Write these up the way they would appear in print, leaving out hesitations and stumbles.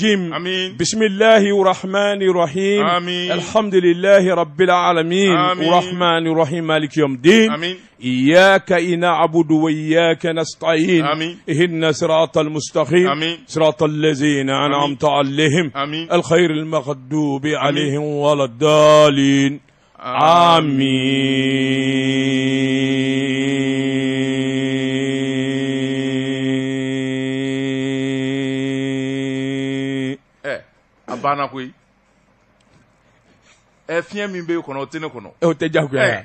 آمين. بسم الله الرحمن الرحيم. آمين. الحمد لله رب العالمين. آمين. الرحمن الرحيم مالك يوم الدين. آمين. إياك نعبد وإياك نستعين. آمين. اهدنا صراط المستقيم. آمين. صراط الذين أنعمت عليهم. آمين. الخير المغضوب عليهم ولا الضالين. Abana koi. Fien min be kono tene kono. O te jagoya.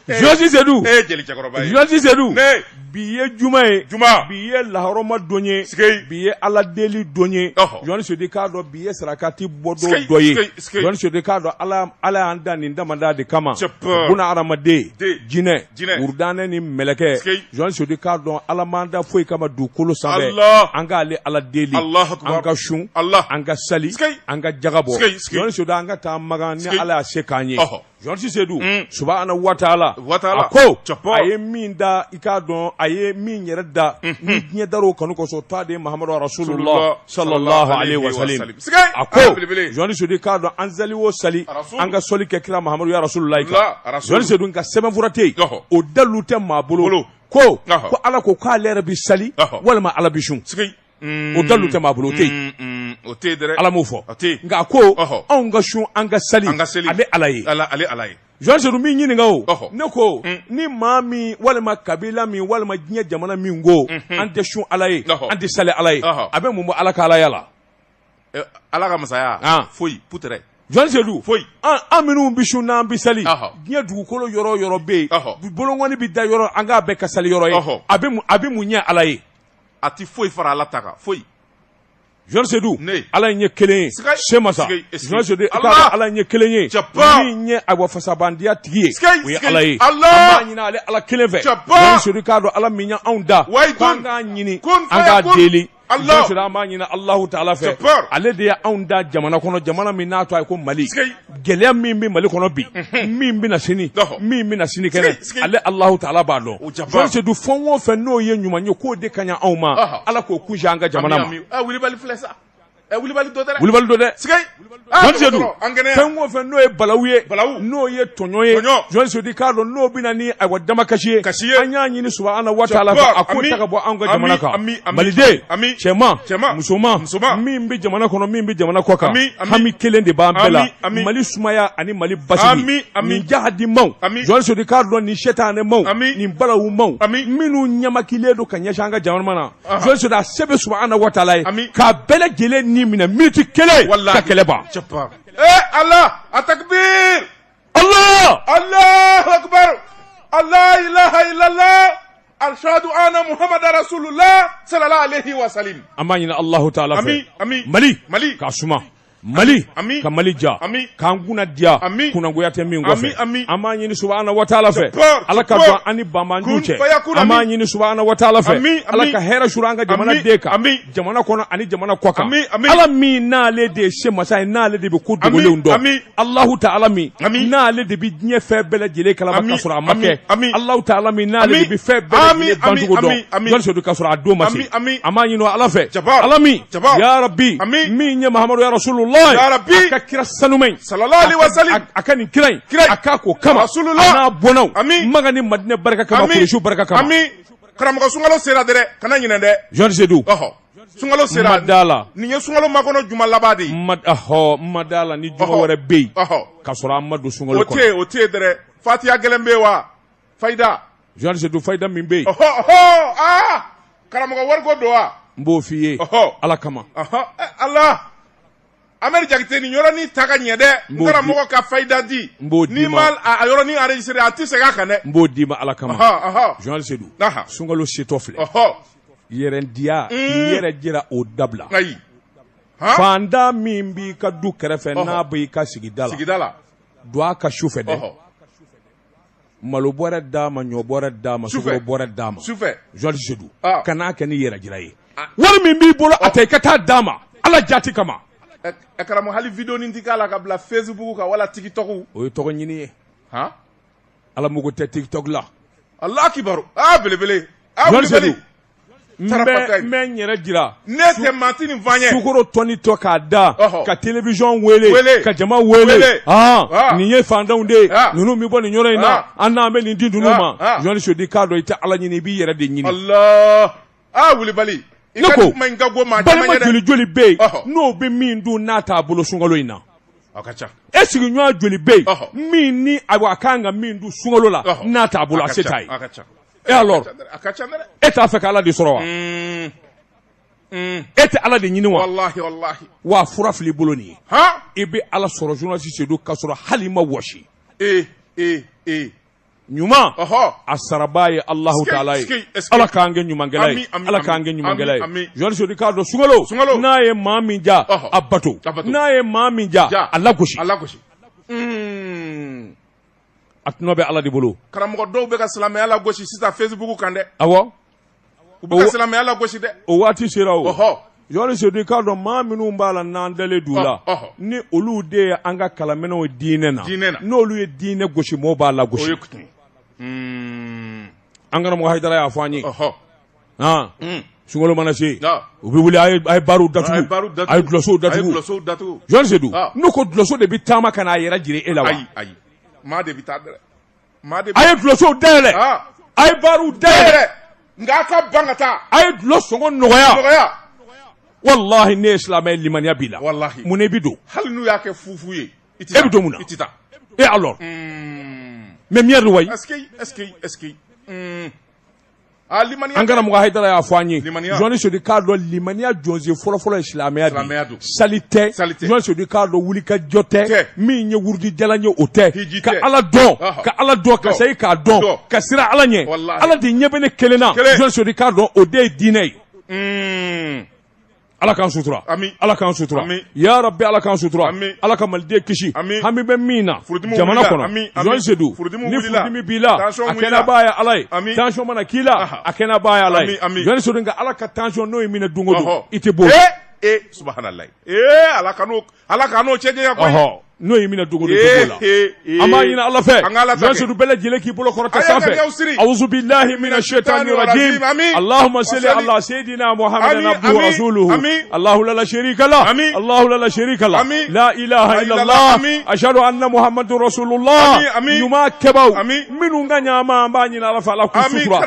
Josi Sedou. Jeli chakoroba. Josi Sedou. Ne. Biye Juma. Juma. Biye laharoma donye. Skei. Biye ala deli donye. Josi Sedou kado biye sarakati bodo doye. Josi Sedou kado ala anda ni ndamanda de kama. Buna aramade. Jine. Urdane ni meleke. Josi Sedou kado ala manda foi kama dukolo sabe. Anga ale ala deli. Anga shun. Anga sali. Anga jagabo. Josi Sedou anga ta magani ala sekanye. Josi Sedou. Subhanahu wa ta'ala. Ako aye min da ikadon aye min yere da ni diɲɛ daro kanu ko so ta de Muhammadu Rasulullah sallallahu alaihi wasallam. Ako joni sodi kadon anzali wo sali anga soli ke kira Muhammadu ya Rasulullah ka joni sodi nka sɛbɛn furate o dalu tɛ maa bolo ko ala ko k'ale yɛrɛ bi sali walima ala bi sun o dalu tɛ maa bolo o te ala m'o fɔ nka ko anw ka sun an ka sali ale ala ye Jean Sedou min ɲininka o ne ko ni maa min walima kabila min walima diɲɛ jamana min ko an tɛ sun ala ye an tɛ sali ala ye a bɛ mun bɔ ala ka alaya la ala ka masaya foyi putere Jean Sedou foyi an minnu bi sun n'an bi sali diɲɛ dugukolo yɔrɔ yɔrɔ bɛ yen bolongɔni bi da yɔrɔ an k'a bɛɛ ka sali yɔrɔ ye a bɛ mun ɲɛ ala ye a ti foyi fara ala ta kan foyi Jean Sedou ala ɲɛ kelen ye semasa Jean Sedou ala ɲɛ kelen ye min ɲɛ a wa fasabandiya tigi ye o ye ala ye an b'a ɲini ale ala kelen fɛ Jean Sedou k'a dɔn ala min ye anw da k'an k'a ɲini an k'a deli Jean Sedou an b'a ɲini Alahu Taala fɛ ale de ye anw da jamana kɔnɔ jamana min n'a to a ye ko Mali gɛlɛya min bɛ Mali kɔnɔ bi min bɛna sini min bɛna sini kɛnɛ ale Alahu Taala b'a dɔn Jean Sedou fɛn o fɛn n'o ye ɲuman ye k'o de ka ɲi anw ma ala k'o kunsi an ka jamana ma wilibali filɛ sa wulibali dɔ dɛ Jean Sedou fɛn o fɛn n'o ye balawu ye n'o ye tɔɲɔ ye Jean Sedou k'a dɔn n'o bɛna ni ayiwa damakasi ye an y'a ɲini Subahana wa Taala fɛ a ko ta ka bɔ anw ka jamana kan maliden cɛman musoman min bɛ jamana kɔnɔ min bɛ jamana kɔ kan hami kelen de b'an bɛɛ la Mali sumaya ani Mali basigi nin jahadimaw Jean Sedou k'a dɔn nin sɛtanɛmaw nin balawumaw minnu ɲamakilen don ka ɲɛsin an ka jamana na Jean Sedou a se bɛ Subahana wa Taala ye k'a bɛɛ lajɛlen ni minɛ miniti kelen ka kɛlɛ ban Allah atakbir Allah Allahu akbar Allah ilaha illallah ashhadu anna muhammadar rasulullah sallallahu alaihi wasallam amma ɲini Allahu Taala fɛ Mali ka suma Mali ka Mali ja k'an kunna diya kunangoya tɛ min kɔfɛ an b'a ɲini Subahana wa Taala fɛ ala ka dɔn an ni banbanju cɛ an b'a ɲini Subahana wa Taala fɛ ala ka hɛrɛ suru an ka jamana den kan jamana kɔnɔ ani jamana kɔ kan ala min n'ale de ye se masa ye n'ale de bɛ ko dogolenw dɔn Allahu Taala min n'ale de bɛ diɲɛ fɛn bɛɛ lajɛlen kalama ka sɔrɔ a ma kɛ Allahu Taala min n'ale de bɛ fɛn bɛɛ lajɛlen bancogo dɔn Jean Sedou ka sɔrɔ a don ma se an b'a ɲini ala fɛ ala min ya Rabbi min ye Muhammadu ya Rasulullah ya Rabbi a ka kira sanumai sallallahu alaihi wasallam a ka nin kira a ka ko kama n'a bɔnnaw maga ni Madinɛ barika kama Kuresiw barika kama karamɔgɔ sunkalo sera dɛ kana ɲinɛ dɛ Jean Sedou sunkalo sera madala nin ye sunkalo makɔnɔ juma laban de ye madala ni juma wɛrɛ bɛ yen ka sɔrɔ an ma don sunkalo kɔnɔ o tɛ dɛ Fatiha gɛlɛn bɛ yen wa Fayida Jean Sedou Fayida min bɛ yen karamɔgɔ wari ko don wa n b'o f'i ye ala kama Allah Ameri Jakite ni yɔrɔnin ta ka ɲɛ dɛ n karamɔgɔ ka Fayida di n'i ma a yɔrɔnin enregistré a tɛ segin a kan dɛ n b'o d'i ma ala kama Jean Sedou sunkalo setɔ filɛ yɛrɛndiya i yɛrɛ jira o dabila fanda min b'i ka du kɛrɛfɛ n'a b'i ka sigida la don a ka su fɛ dɛ malo bɔrɛ d'a ma ɲɔ bɔrɛ d'a ma sukaro bɔrɛ d'a ma Jean Sedou kan'a kɛ ni yɛrɛ jira ye wari min b'i bolo a ta i ka taa d'a ma ala jati kama karamɔgɔ hali video nin ti k'a la ka bila Facebook kan wala TikTok o ye tɔgɔ ɲini ye ala mugu tɛ TikTok la Allah kibaru belebele men yɛrɛ jira ne tɛ mantini vanye sukoro tɔni tɔ k'a da ka télévision wele ka jama wele nin ye fantanw de ninnu mi bɔ nin yɔrɔ in na an n'an bɛ nin di ninnu ma journaliste di k'a dɔn i tɛ Ala ɲini i b'i yɛrɛ de ɲini Allah wulibali ne ko balima joli joli bɛ yen n'o bɛ min dun n'a t'a bolo sunkalo in na e sigiɲɔgɔn joli bɛ yen min ni a kan ka min dun sunkalo la n'a t'a bolo a se t'a ye et alors e t'a fɛ ka Ala de sɔrɔ wa e tɛ Ala de ɲini wa wa fura fili bolo nin ye i bɛ Ala sɔrɔ journaliste Seydou k'a sɔrɔ hali ma wɔsi ɲuman a saraba ye Alahu Taala ye Ala k'an kɛ ɲumankɛla ye Ala k'an kɛ ɲumankɛla ye journaliste Seydou k'a dɔn sunkalo n'a ye maa min ja a bato n'a ye maa min ja a lagosi a tɔnɔ bɛ Ala de bolo karamɔgɔ dɔw bɛ ka silamɛya lagosi sisan Facebook kan dɛ awɔ u bɛ ka silamɛya lagosi dɛ o waati sera o journaliste Seydou k'a dɔn maa minnu b'a la n'an dalen d'u la ni olu de ye an ka kalanminɛnw diinɛ na n'olu ye diinɛ gosi mɔɔw b'a lagosi an karamɔgɔ Hayidara y'a fɔ an ye sunkalo mana se u bɛ wuli a ye baaraw datugu a ye dulɔsow datugu journaliste Seydou n'u ko dulɔso de bɛ taama ka n'a yɛrɛ jira e la wa ayi maa de bɛ taa dɛ a ye dulɔsow dayɛlɛ a ye baaraw dayɛlɛ nka a ka ban ka taa a ye dulɔ sɔngɔ nɔgɔya wallahi ne ye silamɛ limaniya b'i la mun na i bɛ don hali n'u y'a kɛ fufu ye e bɛ don mun na i tɛ taa et alors mais miɲɛ de wa est-ce que an karamɔgɔ Hayidara y'a fɔ an ye journaliste Seydou k'a dɔn limaniya jɔnsen fɔlɔfɔlɔ ye silamɛya de sali tɛ journaliste Seydou k'a dɔn wulikajɔ tɛ min ye wurudijalan ye o tɛ ka Ala dɔn ka segin k'a dɔn ka siran Ala ɲɛ Ala de ɲɛ bɛ ne kelen na journaliste Seydou k'a dɔn o de ye diinɛ ye Ala k'an sutura Ala k'an sutura ya Rabbi Ala k'an sutura Ala ka maliden kisi hami bɛ min na jamana kɔnɔ journaliste Seydou ni furudimi b'i la a kɛnɛ b'a ye Ala ye tension mana k'i la a kɛnɛ b'a ye Ala ye journaliste Seydou nka Ala ka tension n'o ye minɛ don o don i tɛ bɔ subhanallah Ala ka n'o cɛ janya koyi n'o ye minɛ dogo don la an b'a ɲini Ala fɛ journaliste Seydou bɛɛ lajɛlen k'i bolo kɔrɔta sanfɛ a'uzu billahi minash shaitani rajim Allahumma salli ala sayyidina Muhammadin abduhu wa rasuluhu Allahu la sharika lah la ilaha illallah ashhadu anna Muhammadur rasulullah ɲuman kɛbaaw minnu ka ɲaama an b'a ɲini Ala fɛ Ala k'u sutura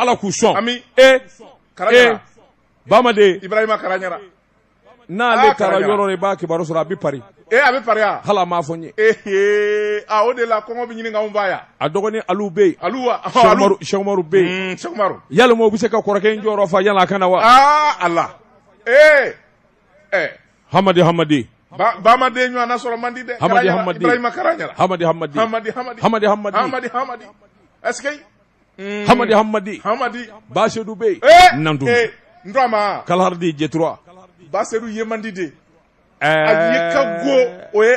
Ala k'u sɔn Bamade Ibrahima Karanyara n'ale taara yɔrɔ de b'a kibaru sɔrɔ a bɛ pari a bɛ pari ya hala m'a fɔ n ye o de la kɔngɔ bɛ ɲini k'anw ba ya a dɔgɔnin Alu bɛ yen Cheikh Umaru bɛ yen yalima o bɛ se ka kɔrɔkɛ in jɔyɔrɔ fa yala a kana wa Allah Hamadi Bamaden ɲɔgɔnna sɔrɔ man di dɛ Ibrahima Karanyara Hamadi est-ce que Hamadi Ba Seydou bɛ yen Nandu Ndoma Kalhardi J3 Ba Seydou ye man di de a ye ka go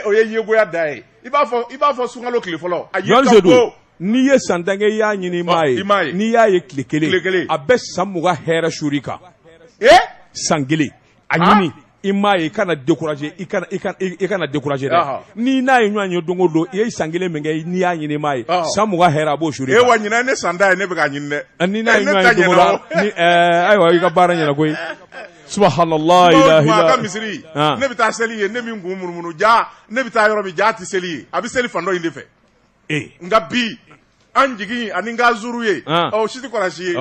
o ye yegoya da ye i b'a fɔ sunkalo tile fɔlɔ a ye ka go n'i ye san dankɛ i y'a ɲini i m'a ye n'i y'a ye tile kelen a bɛ san 20 hɛrɛ suri kan san kelen a ɲini i m'a ye i kana décourager i kana décourager dɛ ni n'a ye ɲɔgɔn ye don o don i ye san kelen min kɛ n'i y'a ɲini i m'a ye san 20 hɛrɛ a b'o suri kan wa ɲinan ne san da ye ne bɛ k'a ɲini dɛ ni n'a ye ɲɔgɔn ye don o don ayiwa i ka baara ɲɛna koyi subhanallah ilaha ka misiri ne bɛ taa seli ye ne min kun munumunu ja ne bɛ taa yɔrɔ min ja tɛ seli ye a bɛ seli fan dɔ in de fɛ nka bi an jigin ani n ka zuru ye si tɛ kɔlɔsi ye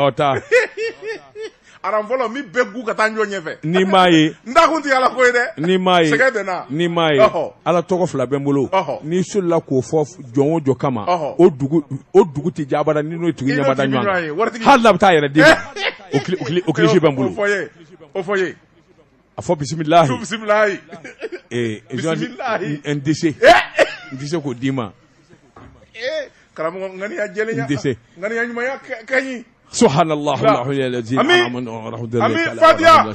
aran fɔlɔ min bɛɛ gu ka taa ɲɔgɔn ɲɛfɛ n'i m'a ye n da kun tɛ ala ko ye dɛ n'i m'a ye sɛgɛ bɛ na n'i m'a ye ala tɔgɔ fila bɛ n bolo n'i solila k'o fɔ jɔn o jɔ kama o dugu tɛ ja abada ni n'o tigi ɲɛma da ɲɔgɔn kan hali n'a bɛ taa yɛrɛ den o kilisi bɛ n bolo o fɔ ye a fɔ bisimilahi n tɛ se k'o d'i ma karamɔgɔ ŋaniya jɛlenya n tɛ se ŋaniya ɲumanya ka ɲi سبحان الله الذي آمين فاتحة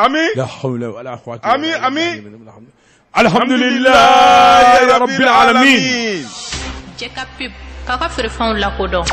آمين لا حول ولا قوة آمين الحمد لله رب العالمين Jeka pip kaka feere fɛnw lakodɔn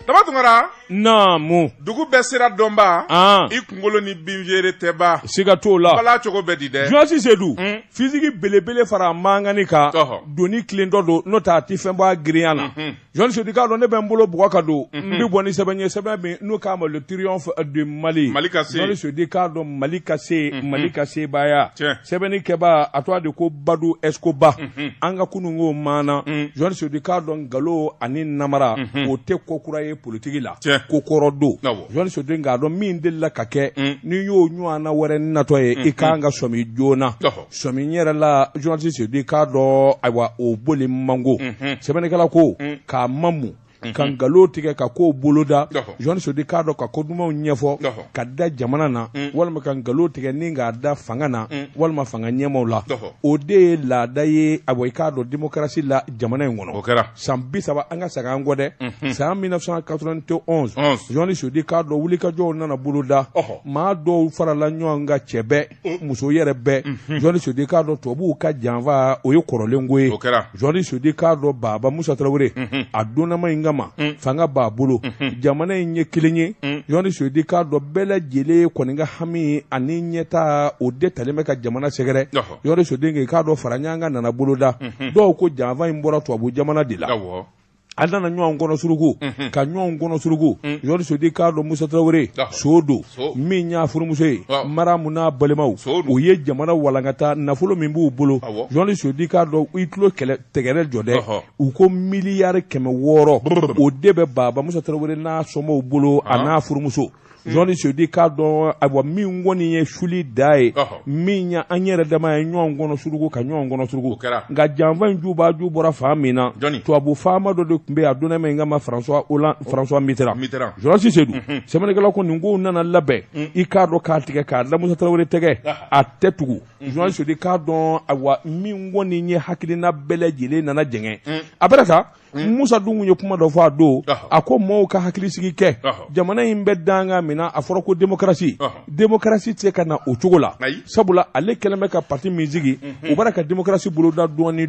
Dama Tunkara naamu dugu bɛɛ sera dɔnba I kunkolo ni binviere tɛ ba siga t'o la bala cogo bɛɛ di dɛ Joasi Seydou physique belebele fara mangani ka doni kilen dɔ don n'o tɛ a ti fɛn bɔ a girinya na Joasi Seydou k'a dɔn ne bɛ n bolo bugɔ ka don n bɛ bɔ ni sɛbɛn ye sɛbɛn min n'o k'a ma le triomphe du Mali Joasi Seydou k'a dɔn Mali ka se baya sɛbɛnni kɛba a tɔgɔ de ko Badou Escobar an ka kununko maana Joasi Seydou k'a dɔn nkalon ani namara o tɛ ko kura ye politique la ko kɔrɔ don Joasi Seydou k'a dɔn min delila ka kɛ ni y'o ɲɔgɔnna wɛrɛ natɔ ye I kan ka sɔmi joona sɔmi yɛrɛ la Joasi Seydou k'a dɔn ayiwa o boli mango sɛbɛnnikɛla ko k'a mamu ka nkalon tigɛ ka kow boloda Joasi Seydou k'a dɔn ka ko dumanw ɲɛfɔ ka da jamana na walima ka nkalon tigɛ ni k'a da fanga na walima fanga ɲɛmaw la o de ye laada ye ayiwa I k'a dɔn démocratie la jamana in kɔnɔ san 30 an ka segin an kɔ dɛ san 1991 Joasi Seydou k'a dɔn wulikajɔw nana boloda maa dɔw farala ɲɔgɔn ka cɛ bɛɛ muso yɛrɛ bɛɛ Joasi Seydou k'a dɔn tubabuw ka janfa o ye kɔrɔlen ko ye Joasi Seydou k'a dɔn Baba Musa Tarawele a donnama in kama fanga b'a bolo jamana in ye kelen ye Joasi Seydou k'a dɔn bɛɛ lajɛlen kɔni ka hami ani ɲɛta o de talen bɛ ka jamana sɛgɛrɛ Joasi Seydou k'a dɔn fara ɲɔgɔn kan nana boloda dɔw ko janfa in bɔra tubabu jamana de la a nana ɲɔgɔn kɔnɔ suruku ka ɲɔgɔn kɔnɔ suruku Joasi Seydou k'a dɔn Musa Tarawele so don min y'a furumuso ye Maramu n'a balimaw o ye jamana walankata nafolo min b'u bolo Joasi Seydou k'a dɔn I tulo tɛgɛrɛ jɔ dɛ u ko miliyari 600 o de bɛ Baba Musa Tarawele n'a sɔmɔw bolo a n'a furumuso Joasi Seydou k'a dɔn ayiwa min kɔni ye suli da ye min ya an yɛrɛ dama ye ɲɔgɔn kɔnɔ suruku ka ɲɔgɔn kɔnɔ suruku nka janfa in ju bɔra fan min na tubabu faama dɔ de tun bɛ yen a donna min kama François Mitterrand Joasi Seydou sɛbɛnnikɛlaw ko nin kow nana labɛn I k'a dɔn k'a tigɛ k'a da Musa Tarawele tɛgɛ a tɛ tugu Joasi Seydou k'a dɔn ayiwa min kɔni ye hakilina bɛɛ lajɛlen nana jɛngɛ a bɛra ka Musa dun ye kuma dɔ fɔ a don a ko mɔɔw ka hakilisigi kɛ jamana in bɛ danga min na a fɔra ko démocratie tɛ ka na o cogo la sabula ale kɛlen bɛ ka parti min sigi o bɛra ka démocratie boloda dɔɔni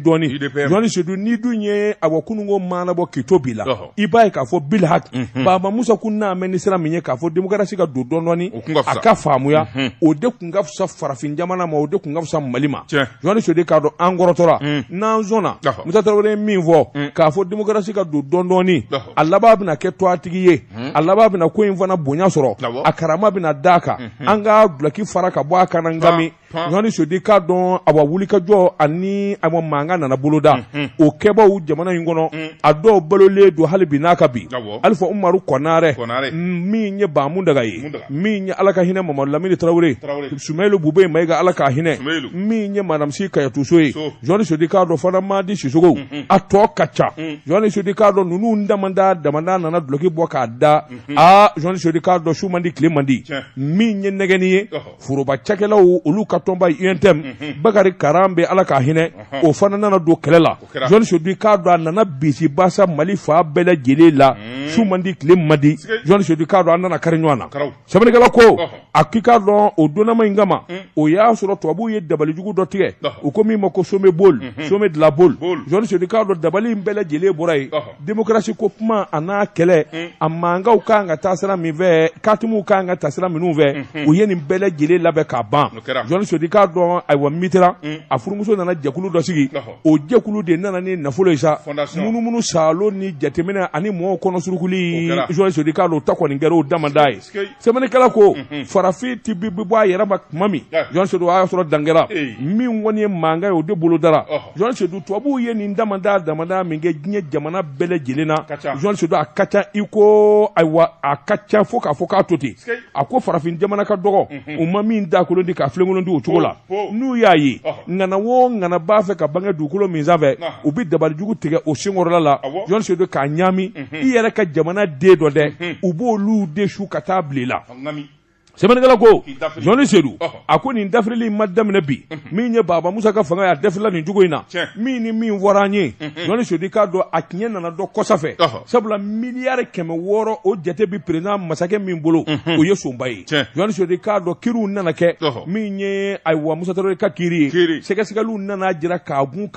Joasi Seydou ni dun ye awa kununko maanabɔ k'i to bi la I b'a ye k'a fɔ bilhak Baba Musa kun n'a mɛn ni sira min ye k'a fɔ démocratie ka don dɔɔni a ka faamuya o de kun ka fisa farafin jamana ma o de kun ka fisa Mali ma Joasi Seydou k'a dɔn an kɔrɔtɔra n'an sɔnna Musa Tarawele min fɔ k'a fɔ démocratie ka don dɔɔni a laban bɛna kɛ tɔgɔtigi ye a laban bɛna ko in fana bonya sɔrɔ a karama bɛna d'a kan an ka dulaki fara ka bɔ a kan ngami Joasi Seydou k'a dɔn awa wulikajɔ ani awa mankan nana boloda o kɛbaw jamana in kɔnɔ a dɔw balolen don hali bi n'a ka bi Alifa Umaru Kɔnare min ye Bamundaga ye min ye Ala ka hinɛ Mamadu Lamini Tarawele Sumailu Bube Mayiga Ala ka hinɛ min ye Madame Si Kayatuso ye Joasi Seydou k'a dɔn fana Madi Sisoko a tɔ ka ca Joasi Seydou k'a dɔn ninnu damanda nana dulaki bɔ k'a da Joasi Seydou k'a dɔn su man di tile man di min ye nɛgɛni ye foroba cakɛlaw olu ka tɔnba UNTM Bakari Karan bɛ Ala ka hinɛ o fana nana don kɛlɛ la Joasi Seydou k'a dɔn a nana bisi basa Mali fa bɛɛ lajɛlen la su man di tile man di Joasi Seydou k'a dɔn a nana kari ɲɔgɔn na sɛbɛnnikɛla ko a k'i k'a dɔn o donnama in kama o y'a sɔrɔ tubabuw ye dabalijugu dɔ tigɛ u ko min ma ko Somé de la Baule Joasi Seydou k'a dɔn dabali in bɛɛ lajɛlen bɔra yen démocratie ko kuma a n'a kɛlɛ a mankanw kan ka taa sira min fɛ katimuw kan ka taa sira minnu fɛ u ye nin bɛɛ lajɛlen labɛn k'a ban Joasi Seydou k'a dɔn ayiwa Mitterrand a furumuso nana jɛkulu dɔ sigi o jɛkulu de nana ni nafolo ye sa munumunu salo ni jateminɛ ani mɔgɔw kɔnɔ surukuli Joasi Seydou k'a dɔn o ta kɔni kɛra o damanda ye sɛbɛnnikɛla ko farafin ti bi bɔ a yɛrɛ ma tuma min Joasi Seydou a y'a sɔrɔ dangɛra min kɔni ye mankan ye o de bolo dara Joasi Seydou tubabuw ye nin damanda min kɛ diɲɛ jamana bɛɛ lajɛlen na Joasi Seydou a ka ca I ko ayiwa a ka ca fo k'a fɔ k'a to ten a ko farafin jamana ka dɔgɔ u ma min da kolon di k'a filenkolon di o cogo la n'u y'a ye ŋana o ŋana b'a fɛ ka bange dugukolo min sanfɛ u bɛ dabalijugu tigɛ o senkɔrɔla la Joasi Seydou k'a ɲaami I yɛrɛ ka jamana den dɔ dɛ u b'olu de su ka taa bila la sɛbɛnnikɛla ko Joasi Seydou a ko nin dafirili ma daminɛ bi min ye Baba Musa ka fanga ye a dafirila nin cogo in na min ni min fɔra an ye Joasi Seydou k'a dɔn a tiɲɛ nana dɔ kɔsa fɛ sabula miliyari 600 o jate bi président masakɛ min bolo o ye sonba ye Joasi Seydou k'a dɔn kiriw nana kɛ min ye ayiwa Musa Tarawele ka kiri ye sɛgɛsɛgɛliw nana jira k'a gun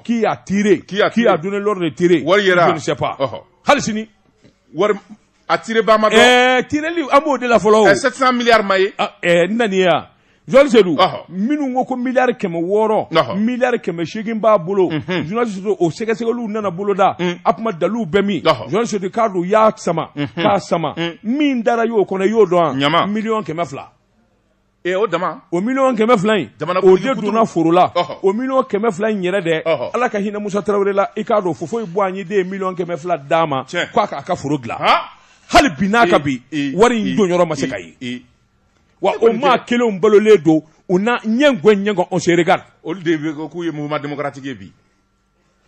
qui a tiré qui a donné l'ordre de tirer je ne sais pas hali sini wari a tiré Bamako tireli amo de la folo 700 milliards maye naniya Jol Sedou minnu ko ko milliard kɛmɛ 6 milliard kɛmɛ 8 b'a bolo journaliste o sɛgɛsɛgɛliw nana boloda apuma dalu bɛɛ min Jol Sedou k'a don y'a sama k'a sama min dara y'o kɔnɔ y'o dɔn million 200 o dama o million 200 in o de donna foro la o million 200 in yɛrɛ dɛ Ala ka hinɛ Musa Tarawele la i k'a dɔn fofo bɔ an ye de million 200 d'a ma k'a k'a ka foro dilan hali bi n'a ka bi wari in don yɔrɔ ma se ka ye wa o ma kelenw balolen don u na ɲɛngɔn on se regarde olu de bɛ k'u ye mouvement démocratique ye bi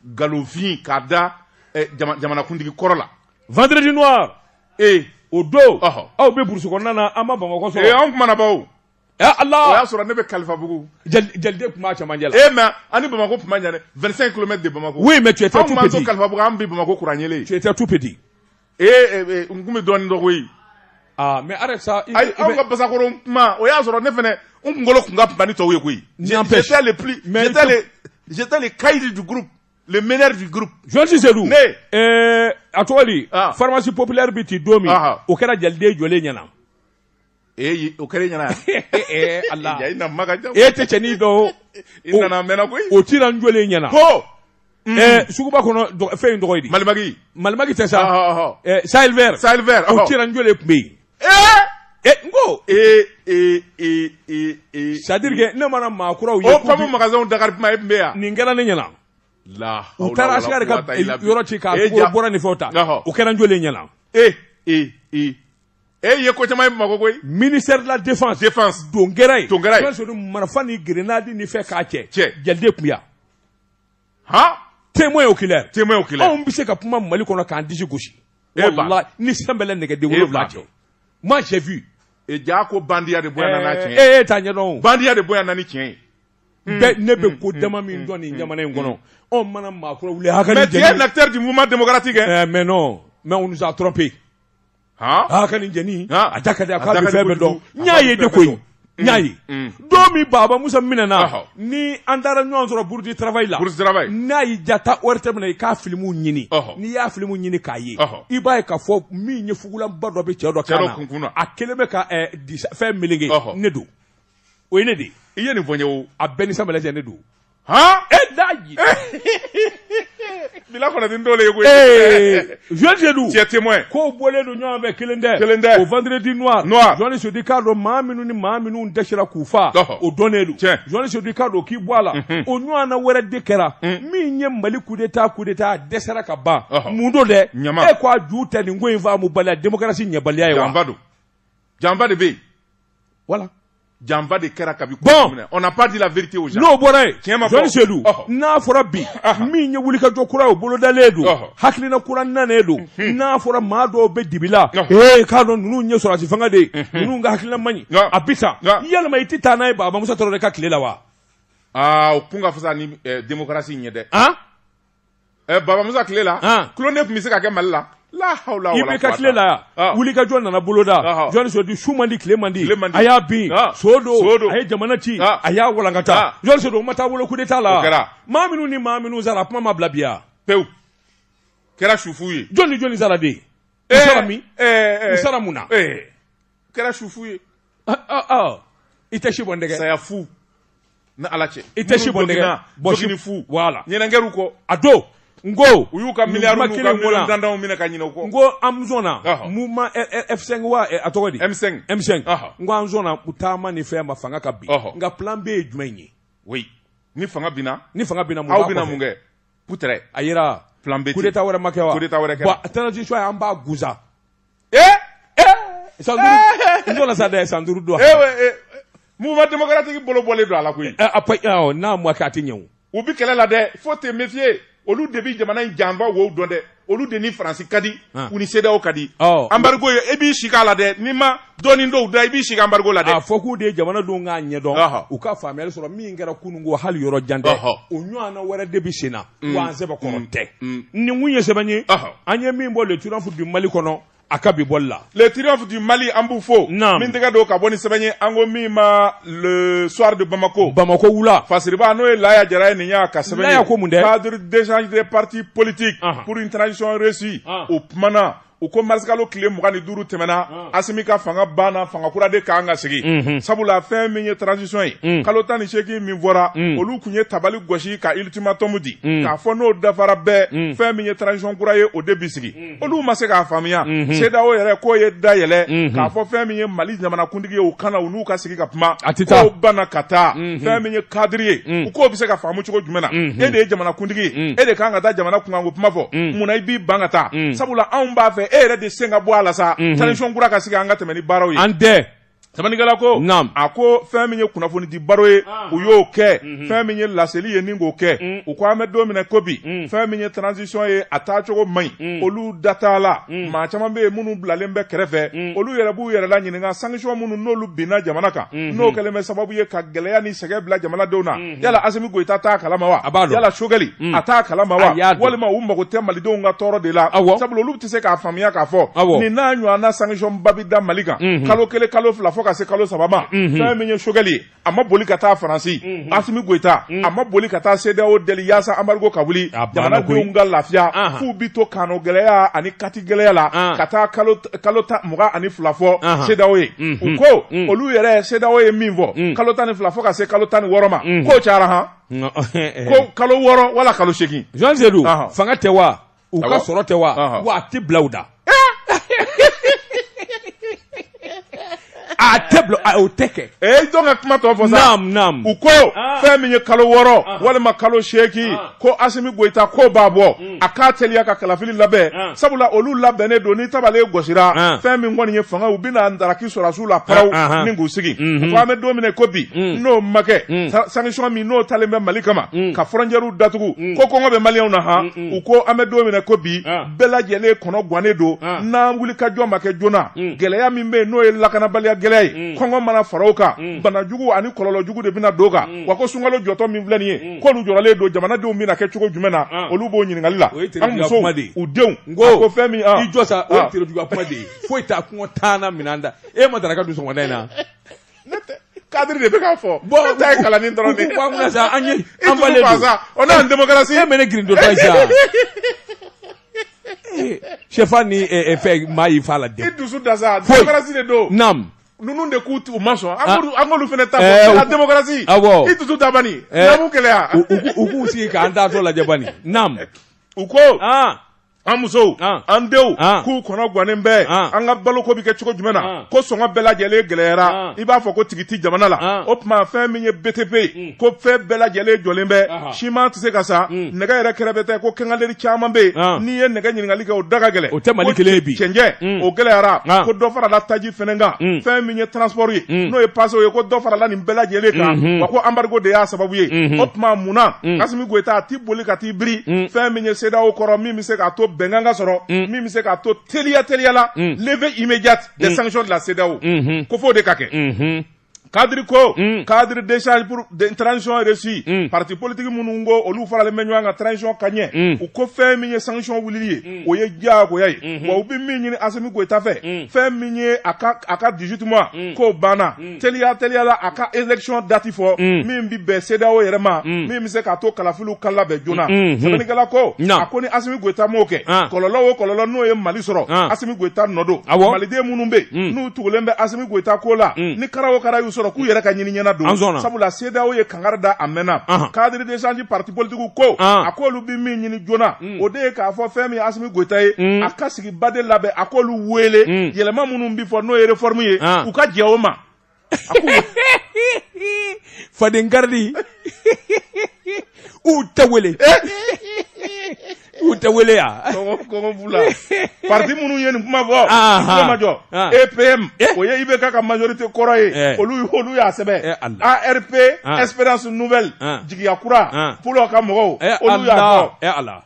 galofin k'a da jamanakuntigi kɔrɔ la vendredi noir o don aw bɛ burusi kɔnɔna na an ma Bamakɔ sɔrɔ an kumana baw Allah o y'a sɔrɔ ne bɛ Kalifabugu Jalide kuma cɛmancɛ la mais ani Bamako kuma ɲɛ 25 km de Bamako oui mais tu étais tout petit Kalifabugu an bi Bamako kuranɲɛlen tu étais tout petit n kun bɛ dɔɔnin dɔ koyi mais arrête ça aw ka basakoro kuma o y'a sɔrɔ ne fɛnɛ n kunkolo kun ka kuma ni tɔw ye koyi j'étais le caïd du groupe le meneur du groupe Jolsi Sedou a tɔgɔ di pharmacie populaire bi ti don min o kɛra Jalide jɔlen ɲɛna o kɛra ɲɛna Allah i na maga jam tɛ cɛnin dɔ i nana mɛnna koyi o tira n jɔlen ɲɛna ko suguba kɔnɔ fɛn in tɔgɔ ye di Malimagi tɛ sa Sahel vert o tira n jɔlen tun bɛ yen n ko c'est à dire que ne mana maakuraw ye o pamu magasin Dakar kuma e tun bɛ yan nin kɛra ne ɲɛna u taara Asikari ka yɔrɔ ci k'a fɔ bɔra nin fɛnw ta o kɛra n jɔlen ɲɛna ye ko caman ye Bamako koyi ministère de la défense don kɛra yen Jɔn marifa ni grenade ni fɛn k'a cɛ Jalide tun yan témoin oculaire anw bɛ se ka kuma Mali kɔnɔ k'an disi gosi wallahi ni sanbɛlɛ nɛgɛden 7 cɛ moi j'ai vu ja ko bandiya de bonya na tiɲɛ t'a ɲɛdɔn bandiya de bonya na ni tiɲɛ ye bɛɛ ne bɛ ko dama min dɔn nin jamana in kɔnɔ anw mana maakura wuli hakili mais tu es un acteur du mouvement démocratique mais non mais on nous a trompé ka nin jɛni a da ka di a k'a bɛ fɛn bɛɛ dɔn n y'a ye de koyi n y'a ye don min Baba Musa minɛna ni an taara ɲɔgɔn sɔrɔ bourse du travail la n'a y'i ja taa heure tɛ minɛ i k'a filimu ɲini n'i y'a filimu ɲini k'a ye i b'a ye k'a fɔ min ye fugulanba dɔ bɛ cɛ dɔ kan na a kelen bɛ ka fɛn meleke ne don o ye ne de i ye nin fɔ n ye o a bɛɛ ni sanbɛlɛ cɛ ne don daji bila kɔnɔ tin dole ye koyi Jɔn Sedou tu es témoin ko bɔlen don ɲɔgɔn fɛ kelen tɛ o vendredi noir Jɔn Sedou k'a dɔn maa minnu dɛsɛra k'u fa o dɔnnen don Jɔn Sedou k'a dɔn k'i bɔ a la o ɲɔgɔnna wɛrɛ de kɛra min ye Mali coup d'état dɛsɛra ka ban mun don dɛ e ko a ju tɛ nin ko in faamu baliya démocratie ɲɛbaliya ye wa janba de bɛ yen voilà janba de kɛra kabi on n'a pas dit la vérité aux gens n'o bɔra yen Jɔn Sedou n'a fɔra bi min ye wulikajɔ kura ye o bolodalen don hakilina kura nanen don n'a fɔra maa dɔw bɛ dibi la k'a dɔn ninnu ɲɛ sɔrɔsi fanga de ye ninnu ka hakilina man ɲi a bi sa yalima i tɛ taa n'a ye Baba Musa Tarawele ka tile la wa o kun ka fisa ni démocratie ɲɛ dɛ Baba Musa tile la kulonne tun bɛ se ka kɛ Mali la i bɛ ka tile la wulikajɔ nana boloda Jɔn Sedou su man di tile man di a y'a bin so don a ye jamana ci a y'a walankata Jɔn Sedou o ma taa wolo coup d'état la maa minnu ni maa minnu sara kuma ma bila bi ya pewu kɛra sufu ye jɔn ni jɔn sara de u sara min u sara mun na kɛra sufu ye i tɛ si bɔ n dɛgɛ saya fu ni Ala cɛ i tɛ si bɔ n dɛgɛ bɔsini fu voilà ɲɛnɛnkɛru kɔ a don n ko u y'u ka miliyari n'u ka miliyɔn dandanw minɛ ka ɲinɛ o kɔ n ko an sɔnna mouvement F5 wa a tɔgɔ di M5 n ko an sɔnna u taama ni fɛn ma fanga ka bin nka plan B ye jumɛn ye oui ni fanga binna mun aw bɛna mun kɛ putere a yera plan B coup d'état wɛrɛ ma kɛ wa coup d'état wɛrɛ kɛra bon transition an b'a gusa san 5 n sɔnna sa dɛ san 5 don mouvement démocratique bolo bɔlen don a la koyi n'a ma kɛ a tɛ ɲɛ o u bi kɛlɛ la dɛ faut te méfier olu de bi jamana in janba wo dɔn dɛ olu de ni Faransi ka di u ni CEDEAO ka di embargo ye e b'i sigi a la dɛ ni ma dɔɔnin dɔw da i b'i sigi embargo la dɛ a fɔ k'u de ye jamana denw k'a ɲɛdɔn u ka faamuyali sɔrɔ min kɛra kununko hali yɔrɔ jan tɛ o ɲɔgɔnna wɛrɛ de bi sen na wa an sɛbɛ kɔrɔ tɛ nin kun ye sɛbɛn ye an ye min bɔ le triomphe du Mali kɔnɔ a ka bi bɔli la le triomphe du Mali an b'u fo min tɛgɛ don ka bɔ ni sɛbɛn ye an ko min ma le soir de Bamako wula fasiriba n'o ye Laya Jara ye nin y'a ka sɛbɛn ye Laya ko mun dɛ cadre d'échange des partis politiques pour une transition réussie o kumana u ko marisikalo tile 25 tɛmɛna Asimi ka fanga banna fanga kura de kan ka sigi sabula fɛn min ye transition ye kalo 18 min fɔra olu kun ye tabali gosi ka ultimatum di k'a fɔ n'o dafara bɛɛ fɛn min ye transition kura ye o de bi sigi olu ma se k'a faamuya CEDEAO yɛrɛ k'o ye dayɛlɛ k'a fɔ fɛn min ye Mali jamanakuntigi ye u kana u n'u ka sigi ka kuma k'o banna ka taa fɛn min ye cadre ye u k'o bɛ se ka faamu cogo jumɛn na e de ye jamanakuntigi e de kan ka taa jamana kunkanko kuma fɔ munna i b'i ban ka taa sabula anw b'a fɛ e yɛrɛ de sen ka bɔ a la sa transition kura ka sigi an ka tɛmɛ ni baaraw ye an tɛ Samanikala ko a ko fɛn min ye kunnafoni di baro ye u y'o kɛ fɛn min ye laseli ye ni k'o kɛ u ko an bɛ don minɛ ko bi fɛn min ye transition ye a taa cogo man ɲi olu da t'a la maa caman bɛ yen minnu bilalen bɛ kɛrɛfɛ olu yɛrɛ b'u yɛrɛ la ɲininka sanction minnu n'olu binna jamana kan n'o kɛlen bɛ sababu ye ka gɛlɛya ni sɛgɛn bila jamanadenw na yala Asimi Goyita t'a kalama wa yala Choguel a t'a kalama wa walima u mago tɛ malidenw ka tɔɔrɔ de la sabula olu tɛ se k'a faamuya k'a fɔ nin n'a ɲɔgɔnna sanction ba bi da Mali kan kalo kelen kalo fila fɔ ka se kalo 3 ma fɛn min ye Choguel ye a ma boli ka taa Faransi Asimi Goyita a ma boli ka taa CEDEAO deli yaasa embargo ka wuli jamanadenw ka lafiya f'u bi to kano gɛlɛya ani kati gɛlɛya la ka taa kalo 22 fɔ CEDEAO ye u ko olu yɛrɛ CEDEAO ye min fɔ kalo 12 fɔ ka se kalo 16 ma k'o cayara han ko kalo 6 wala kalo 8 Jean Zedou fanga tɛ wa u ka sɔrɔ tɛ wa wa a tɛ bila u da a table o teke donc kuma tɔ fɔ sa u ko fɛn min ye kalo 6 walima kalo 8 ko Asimi Goyita ko b'a bɔ a k'a teliya ka kalafili labɛn sabula olu labɛnnen don ni tabale gosira fɛn min kɔni ye fanga u bɛna ndaraki sɔrɔsiw la paraw ni k'u sigi ko an bɛ don minɛ ko bi n'o ma kɛ sanction min n'o talen bɛ Mali kama ka frontières datugu ko kɔngɔ bɛ Maliyɛnw na han u ko an bɛ don minɛ ko bi bɛɛ lajɛlen kɔnɔ gannen don n'an wuli ka jɔ ma kɛ joona gɛlɛya min bɛ yen n'o ye lakanabaliya gɛlɛya ye kɔngɔ mana fara o kan banajugu ani kɔlɔlɔjugu de bɛna don kan wa ko sunkalo jɔtɔ min filɛ nin ye k'olu jɔrɔlen don jamanadenw bɛna kɛ cogo jumɛn na olu b'o ɲininkali la an musow u denw ko fɛn min i jɔ sa o ye terijuguya kuma de ye foyi t'a kɔngɔ taana minɛn da e ma daraka dun sɔgɔmada in na cadre de bɛ k'a fɔ ne ta ye kalanni dɔrɔn de u ko mun sa an ye an balen don o n'an démocratie e mɛ ne girin dɔ tɔ sa Sɛfan ni fɛn maa y'i fa la den i dusu da sa démocratie de don ninnu de k'u u ma sɔn an k'olu fana ta fɔ la démocratie i dusu da bani n'amu kɛlɛya u k'u sigi k'an taatɔ lajɛ bani u ko an musow an denw k'u kɔnɔ gannen bɛɛ an ka baloko bɛ kɛ cogo jumɛn na ko sɔngɔ bɛɛ lajɛlen gɛlɛyara i b'a fɔ ko tigi ti jamana la o tuma fɛn min ye BTP ko fɛn bɛɛ lajɛlen jɔlen bɛ siman tɛ se ka sa nɛgɛ yɛrɛ kɛrɛfɛ tɛ ko kɛngaleri caman bɛ yen n'i ye nɛgɛ ɲininkali kɛ o da ka gɛlɛn o tɛ Mali kelen ye bi cɛncɛn o gɛlɛyara ko dɔ farala taji fɛnɛ kan fɛn min ye transport ye n'o ye pasew ye ko dɔ farala nin bɛɛ lajɛlen kan wa ko embargo de y'a sababu ye o tuma munna Asimi Goyita a ti boli ka t'i biri fɛn min ye CEDEAO kɔrɔ min bɛ se k'a to bɛnkan ka sɔrɔ min bɛ se k'a to teliya la levée immédiate des sanctions de la CEDEAO ko f'o de ka kɛ cadre ko cadre d'échange pour de transition réussie parti politique minnu ko olu faralen bɛ ɲɔgɔn kan transition ka ɲɛ u ko fɛn min ye sanction wulili ye o ye diyagoya ye wa u bɛ min ɲini Asimi Goyita fɛ fɛn min ye a ka 18 mois k'o banna teliya la a ka élection date fɔ min bɛ bɛn CEDEAO yɛrɛ ma min bɛ se k'a to kalafiliw ka labɛn joona sɛbɛnnikɛla ko a ko ni Asimi Goyita m'o kɛ kɔlɔlɔ o kɔlɔlɔ n'o ye Mali sɔrɔ Asimi Goyita nɔ don maliden minnu bɛ yen n'u tugulen bɛ Asimi Goyita ko la ni kara o kara y'u sɔrɔ k'u yɛrɛ ka ɲini ɲɛna don sabula CEDEAO ye kangari da a mɛnna cadre d'échange parti politique ko a k'olu bɛ min ɲini joona o de ye k'a fɔ fɛn min ye Asimi Goyita ye a ka sigi ba de labɛn a k'olu wele yɛlɛma minnu bɛ fɔ n'o ye réforme ye u ka jɛ o ma Faden Gardi u tɛ wele u tɛ wele ya kɔngɔ b'u la parti minnu ye nin kuma fɔ ma jɔ EPM o ye IBK ka majorité kɔrɔ ye olu y'a sɛbɛn ARP Espérance Nouvelle jigiya kura Polo ka mɔgɔw olu y'a fɔ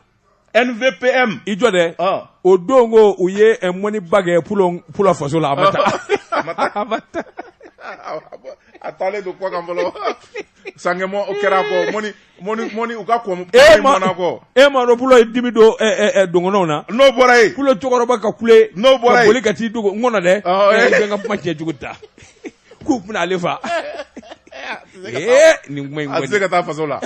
NVPM i jɔ dɛ o don ko u ye mɔniba kɛ Polo faso la a ma taa a taalen don kɔ kan fɔlɔ sangɛmɔ o kɛra kɔ mɔni u ka kɔn mɔna kɔ e ma dɔn Polo ye dimi don dɔngɔnɔw na n'o bɔra yen Polo cɛkɔrɔba ka kule n'o bɔra yen ka boli ka t'i dogo n kɔnɔ dɛ bɛn ka kuma cɛ jugu ta k'u bɛna ale fa nin kuma in a tɛ se ka taa faso la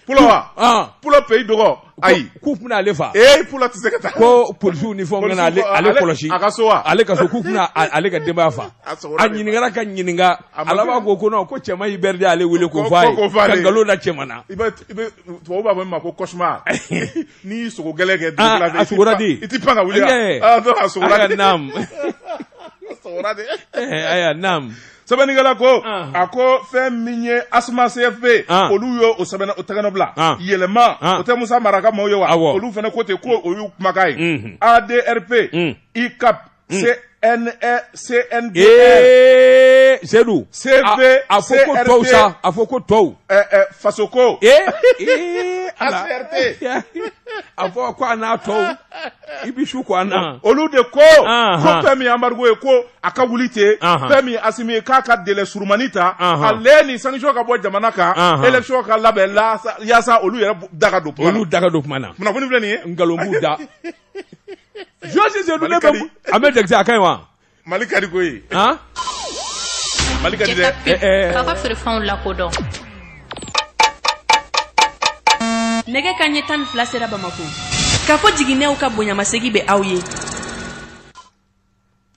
Pulo pays dogo ayi ku kuna ale fa pulo tise ka taa ko polisi uniforme na ale kɔlɔsi ale ka so ku kuna ale ka denbaya fa a ɲiningara ka ɲininga ala b'a ko non ko cɛman yi bɛrɛ de ale wele ko fa ye ka nkalon da cɛman na i bɛ tubabu b'a fɔ min ma ko cauchemar n'i y'i sogo gɛlɛ kɛ a sogora di i ti pan ka wuli a sogora di naam sogora di aya naam sɛbɛnnikɛla ko a ko fɛn min ye asma CFP olu y'o sɛbɛn o tɛgɛnɔ bila yɛlɛma o tɛ Musa Mara ka maaw ye wa olu fana ko ten ko o y'u kumakan ye ADRP ICAP CND Seydou CV a fɔ ko tɔw sa a fɔ ko tɔw Fasoko ACRT a fɔ ko a n'a tɔw i bi su ko a na olu de ko fɛn min embargo ye ko a ka wuli ten fɛn min Asimi ye k'a ka délai surumani ta ale ni sanction ka bɔ jamana kan élection ka labɛn yaasa olu yɛrɛ da ka don kuma na kunnafoni filɛ nin ye nkalon b'u da Josi Seydou ne bɛ a bɛ dɛgɛ a ka ɲi wa Mali ka di ko ye Mali ka di dɛ k'a ka feerefɛnw lakodɔn nɛgɛ kanɲɛ 12 sera Bamako k'a fɔ jiginɛw ka bonyamasegi bɛ aw ye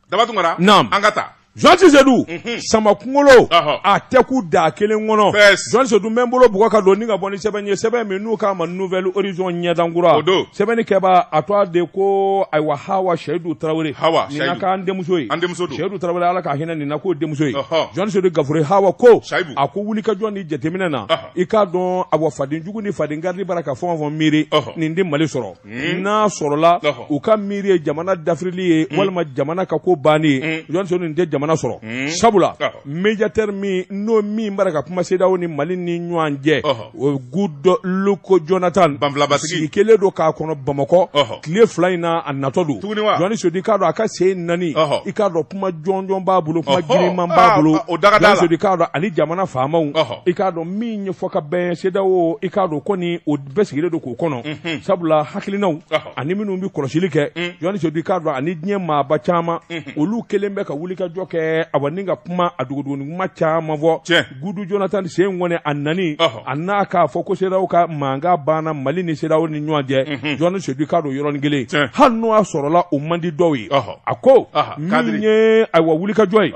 Dabatunkara naam an ka taa Josi Seydou sama kunkolo a tɛ ku da kelen kɔnɔ Josi Seydou n bɛ n bolo bugɔ ka don ni ka bɔ ni sɛbɛn ye sɛbɛn min n'u k'a ma nouvelle horizon ɲɛdankura sɛbɛnni kɛba a tɔ de ko ayiwa Hawa Seydou Tarawele nin na k'an denmuso ye Seydou Tarawele ala ka hinɛ nin na k'o denmuso ye Josi Seydou Gafure Hawa ko a ko wulikajɔ ni jateminɛ na i k'a dɔn a wa fadenjugu ni faden gardi bara ka fɛn o fɛn miiri nin tɛ Mali sɔrɔ n'a sɔrɔla u ka miiri ye jamana dafirili ye walima jamana ka ko banni ye Josi Seydou nin tɛ jamana sɔrɔ sabula médiateur min n'o min bara ka kuma CEDEAO ni Mali ni ɲɔgɔn cɛ o Good Luck Jonathan sigi kelen do k'a kɔnɔ Bamakɔ tile 2 in na a natɔ don Josi Seydou k'a dɔn a ka sen nani i k'a dɔn kuma jɔnjɔn b'a bolo kuma giriman b'a bolo Josi Seydou k'a dɔn ani jamana faamaw i k'a dɔn min ɲɛfɔ ka bɛn CEDEAO i k'a dɔn ko ni o bɛɛ sigilen don k'o kɔnɔ sabula hakilinaw ani minnu bɛ kɔlɔsili kɛ Josi Seydou k'a dɔn ani diɲɛ maaba caman olu kelen bɛ ka wulikajɔ kɛ a ni ka kuma a duguduguni kuma caman fɔ Good Jonathan sen ŋɔnɛ a nani a n'a k'a fɔ ko CEDEAO ka mankan banna Mali ni CEDEAO ni ɲɔgɔn cɛ Josi Seydou k'a dɔn yɔrɔnin kelen hali n'o y'a sɔrɔla o man di dɔw ye a ko min ye ayiwa wulikajɔ ye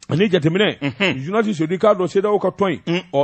ani jateminɛ Josi Seydou k'a dɔn CEDEAO ka tɔn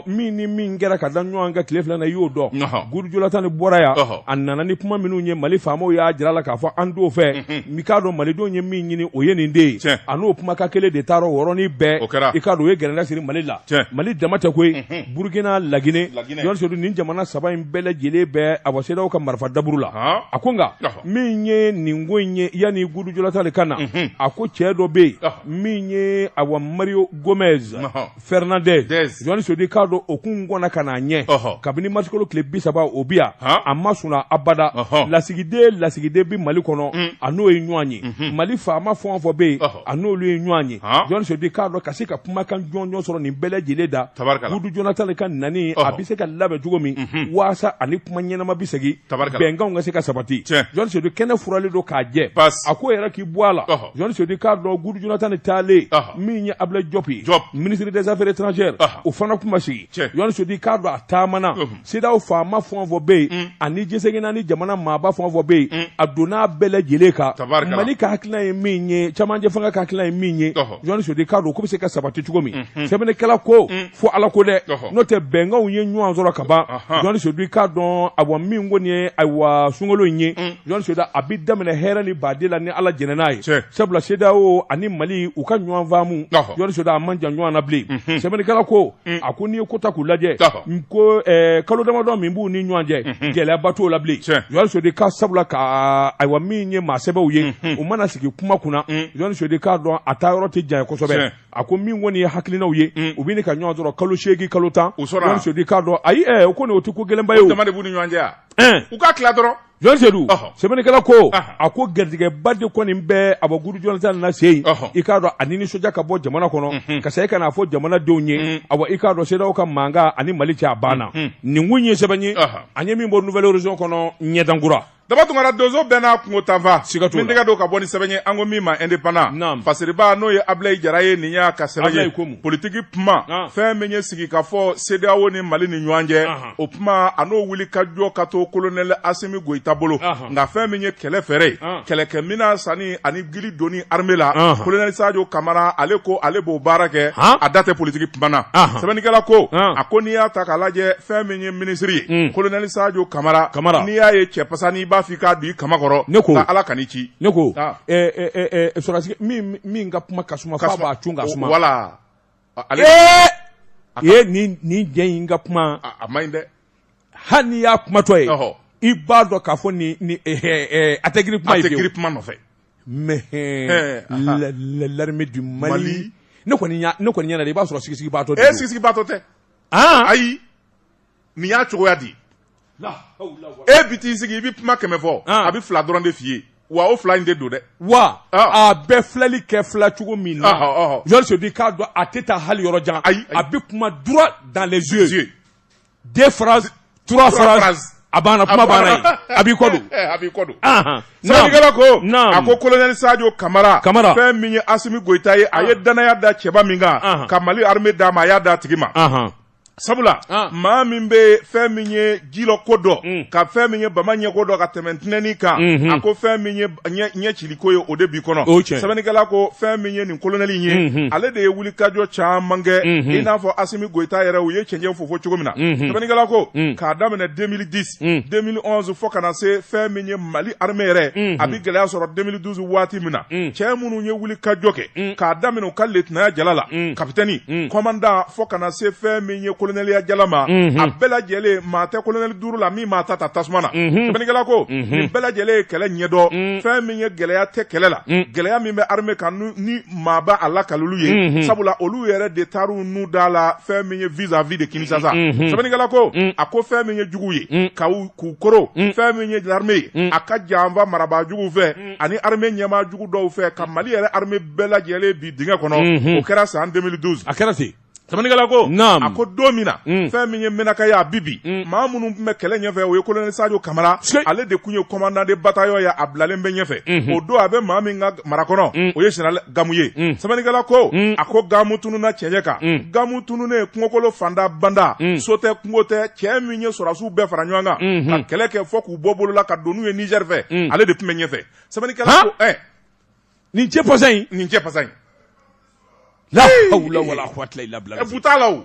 min ni min kɛra ka da ɲɔgɔn kan tile 2 na i y'o dɔn Good Jonathan bɔra yan a nana ni kuma minnu ye Mali faamaw y'a jira la k'a fɔ an t'o fɛ mi k'a dɔn malidenw ye min ɲini o ye nin de ye a n'o kuma ka kelen de taara o yɔrɔnin bɛɛ i k'a dɔn o ye gɛrɛnda siri Mali la Mali dama tɛ koyi Burkina Laginɛ Josi Seydou nin jamana 3 in bɛɛ lajɛlen bɛɛ a bɔ CEDEAO ka marifa daburu la a ko nka min ye nin ko in ye yanni Good Jonathan ka na a ko cɛ dɔ bɛ yen min ye awa Mario Gomez Fernandez Josi Seydou k'a dɔn o kun kɔnna ka n'a ɲɛ kabini masikolo tile 30 o bi yan a ma sɔnna abada lasigiden bɛ Mali kɔnɔ a n'o ye ɲɔgɔn ye Mali faama fɛn o fɛn bɛ yen a n'olu ye ɲɔgɔn ye Josi Seydou k'a dɔn ka se ka kumakan jɔnjɔn sɔrɔ nin bɛɛ lajɛlen da Good Jonathan ka nani a bɛ se ka labɛn cogo min waasa ani kuma ɲɛnama bɛ segin bɛnkanw ka se ka sabati Josi Seydou kɛnɛ furalen don k'a jɛ a ko yɛrɛ k'i bɔ a la Josi Seydou k'a dɔn Good Jonathan taalen min ye Ablaye Diop ministre des affaires étrangères o fana kuma sigi Josi Seydou k'a dɔn a taamana CEDEAO faama fɛn o fɛn bɛ yen ani jɛsɛgɛnna ni jamana maaba fɛn o fɛn bɛ yen a donna bɛɛ lajɛlen kan Mali ka hakilina ye min ye camancɛ fanga ka hakilina ye min ye Josi Seydou k'a dɔn ko bɛ se ka sabati cogo min sɛbɛnnikɛla ko fo Ala ko dɛ n'o tɛ bɛnkanw ye ɲɔgɔn sɔrɔ ka ban Josi Seydou k'a dɔn awa min kɔni ye ayiwa sunkalo in ye Josi Seydou a bɛ daminɛ hɛrɛ ni baden la ni Ala jɛnɛ n'a ye sabula CEDEAO ani Mali u ka ɲɔgɔn faamu Josi Seydou a man jan ɲɔgɔn na bilen sɛbɛnnikɛla ko a ko n'i ye ko ta k'u lajɛ ko kalo damadɔ min b'u ni ɲɔgɔn cɛ gɛlɛyaba t'o la bilen Josi Seydou k'a sabula ka ayiwa min ye maa sɛbɛw ye u mana sigi kuma kunna Josi Seydou k'a dɔn a taa yɔrɔ tɛ janya kosɛbɛ a ko min kɔni ye hakilinaw ye u bɛ ni ka ɲɔgɔn sɔrɔ kalo 8 kalo 10 Josi Seydou k'a dɔn ayi o ko nin o tɛ ko gɛlɛnba ye o jama de b'u ni ɲɔgɔn cɛ u ka tila dɔrɔn Josi Seydou sɛbɛnnikɛla ko a ko garijɛgɛba de kɔni bɛ a bɔ Good Jonathan na se yen i k'a dɔn a ni nisɔndiya ka bɔ jamana kɔnɔ ka segin ka n'a fɔ jamanadenw ye awa i k'a dɔn CEDEAO ka mankan ani Mali cɛ a banna nin kun ye sɛbɛn ye an ye min bɔ nouvelle horizon kɔnɔ ɲɛdankura daba tungara dozo bena kungo tava min diga do ka boni sebenye ango mima indépendant fasiriba no ye Ablaye Jara ye niya ka sebenye politique puma fe menye sigi ka fo CEDEAO ni Mali ni nyanje o puma ano wuli ka jo ka to colonel Assimi Goïta bolo nga fe menye kele fere kele ke mina sani ani gili doni armée la colonel Sadio Camara ale ko ale bo barake a date politique puma na sebenye kala ko akoni ya ta kalaje fe menye ministry colonel Sadio Camara ni ya ye chepasani ba fika di kamakoro ka ala kanichi neko sorasi mi nga kuma kasuma fa ba chunga suma wala ni gen nga kuma amainde hani ya kuma to i ba do ka fo ni ategri kuma no fe mais l'armée du Mali ne ko nya na de ba so sigi ba to sigi ba to te ayi ni ya choya di e biti sigi bi puma keme fo abi fla doron de fier wa o fla inde do de wa a be flali ke fla chugo mina je se dis ka do ateta hal yoro jan abi kuma droit dans les yeux deux phrases trois phrases abana kuma bana abi kodu Sanigala ko ako colonel Sadio Camara fe minye Assimi Goïta ye aye dana ya da cheba minga ka Mali armée da ma ya da tigima sabula ma min be fe minye jilo kodo ka fe minye bamanye kodo ka tementneni ka ako fe minye nye chiliko ye ode bi kono sabanigala ko fe minye ni colonel nye ale de wuli kajo cha mange ina fo Assimi Goïta yere wo ye chenje fofo chugomina sabanigala ko ka damene 2010 2011 fo kana se fe minye Mali armée yere abi gele soro 2012 wati mina chemunu nye wuli kajo ke ka damene ka lieutenant jalala capitaine commandant fo kana se fe minye colonel ya jalama a bela jele mate colonel duru la mi mata ta tasmana benigala ko ni bela jele kele nyedo fe mi nye gele ya te kele la gele ya mi be armée kan ni maba ala kalulu ye sabula olu yere de taru nu dala fe mi nye vis-à-vis de Kinshasa benigala ko ako fe mi nye jugu ye ka ku koro fe mi nye l'armée aka jamba maraba jugu fe ani armée nyama jugu do fe ka Mali yere armée bela jele bi dinga kono o kera sa en 2012 akera si Samanigala ko ako domina fe minye menaka ya bibi ma munu me kele nyefe o colonel Sadio Camara ale de kunye commandant de bataillon ya Ablale mbe nyefe o do abe ma mi nga marakono o ye general Gamuye Samanigala ko ako gamu tunu na chenyeka gamu tunu ne kungokolo fanda banda sote kungote cheminye sorasu be faranywanga ka kele ke foku bobolo la ka donu e Niger fe ale de pume nyefe Samanigala ko ni cheposain la hawla wala quwwata illa billah butalaw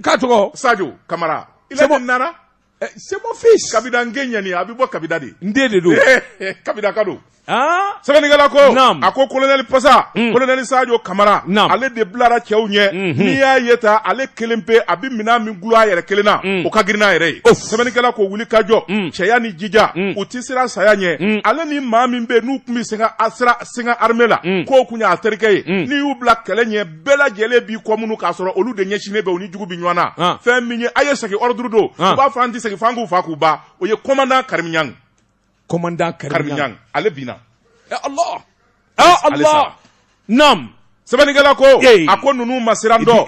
katoko Sadio Camara il est nana c'est mon fils kabida ngenya ni abibo kabida de ndede do kabida kado Sabanigala ko ako colonel Passa colonel Sadio Camara ale de blara chewnye ni ya yeta ale kelempe abi mina mi gulu yere kelena o kagirina yere Sabanigala ko wuli kajo cheya ni jija utisira sayanye ale ni ma min be nu kumi singa asra singa armela ko kunya aterike ni u black kelenye bela jele bi ko munu ka soro olu de nyeshine be oni jugu bi nywana fe minye aye saki ordre do ba fanti saki fangu fakuba o ye commandant Kariminyang commandant Kariminyang ale bina Allah Allah nam Sabanigala ko ako nunu masirando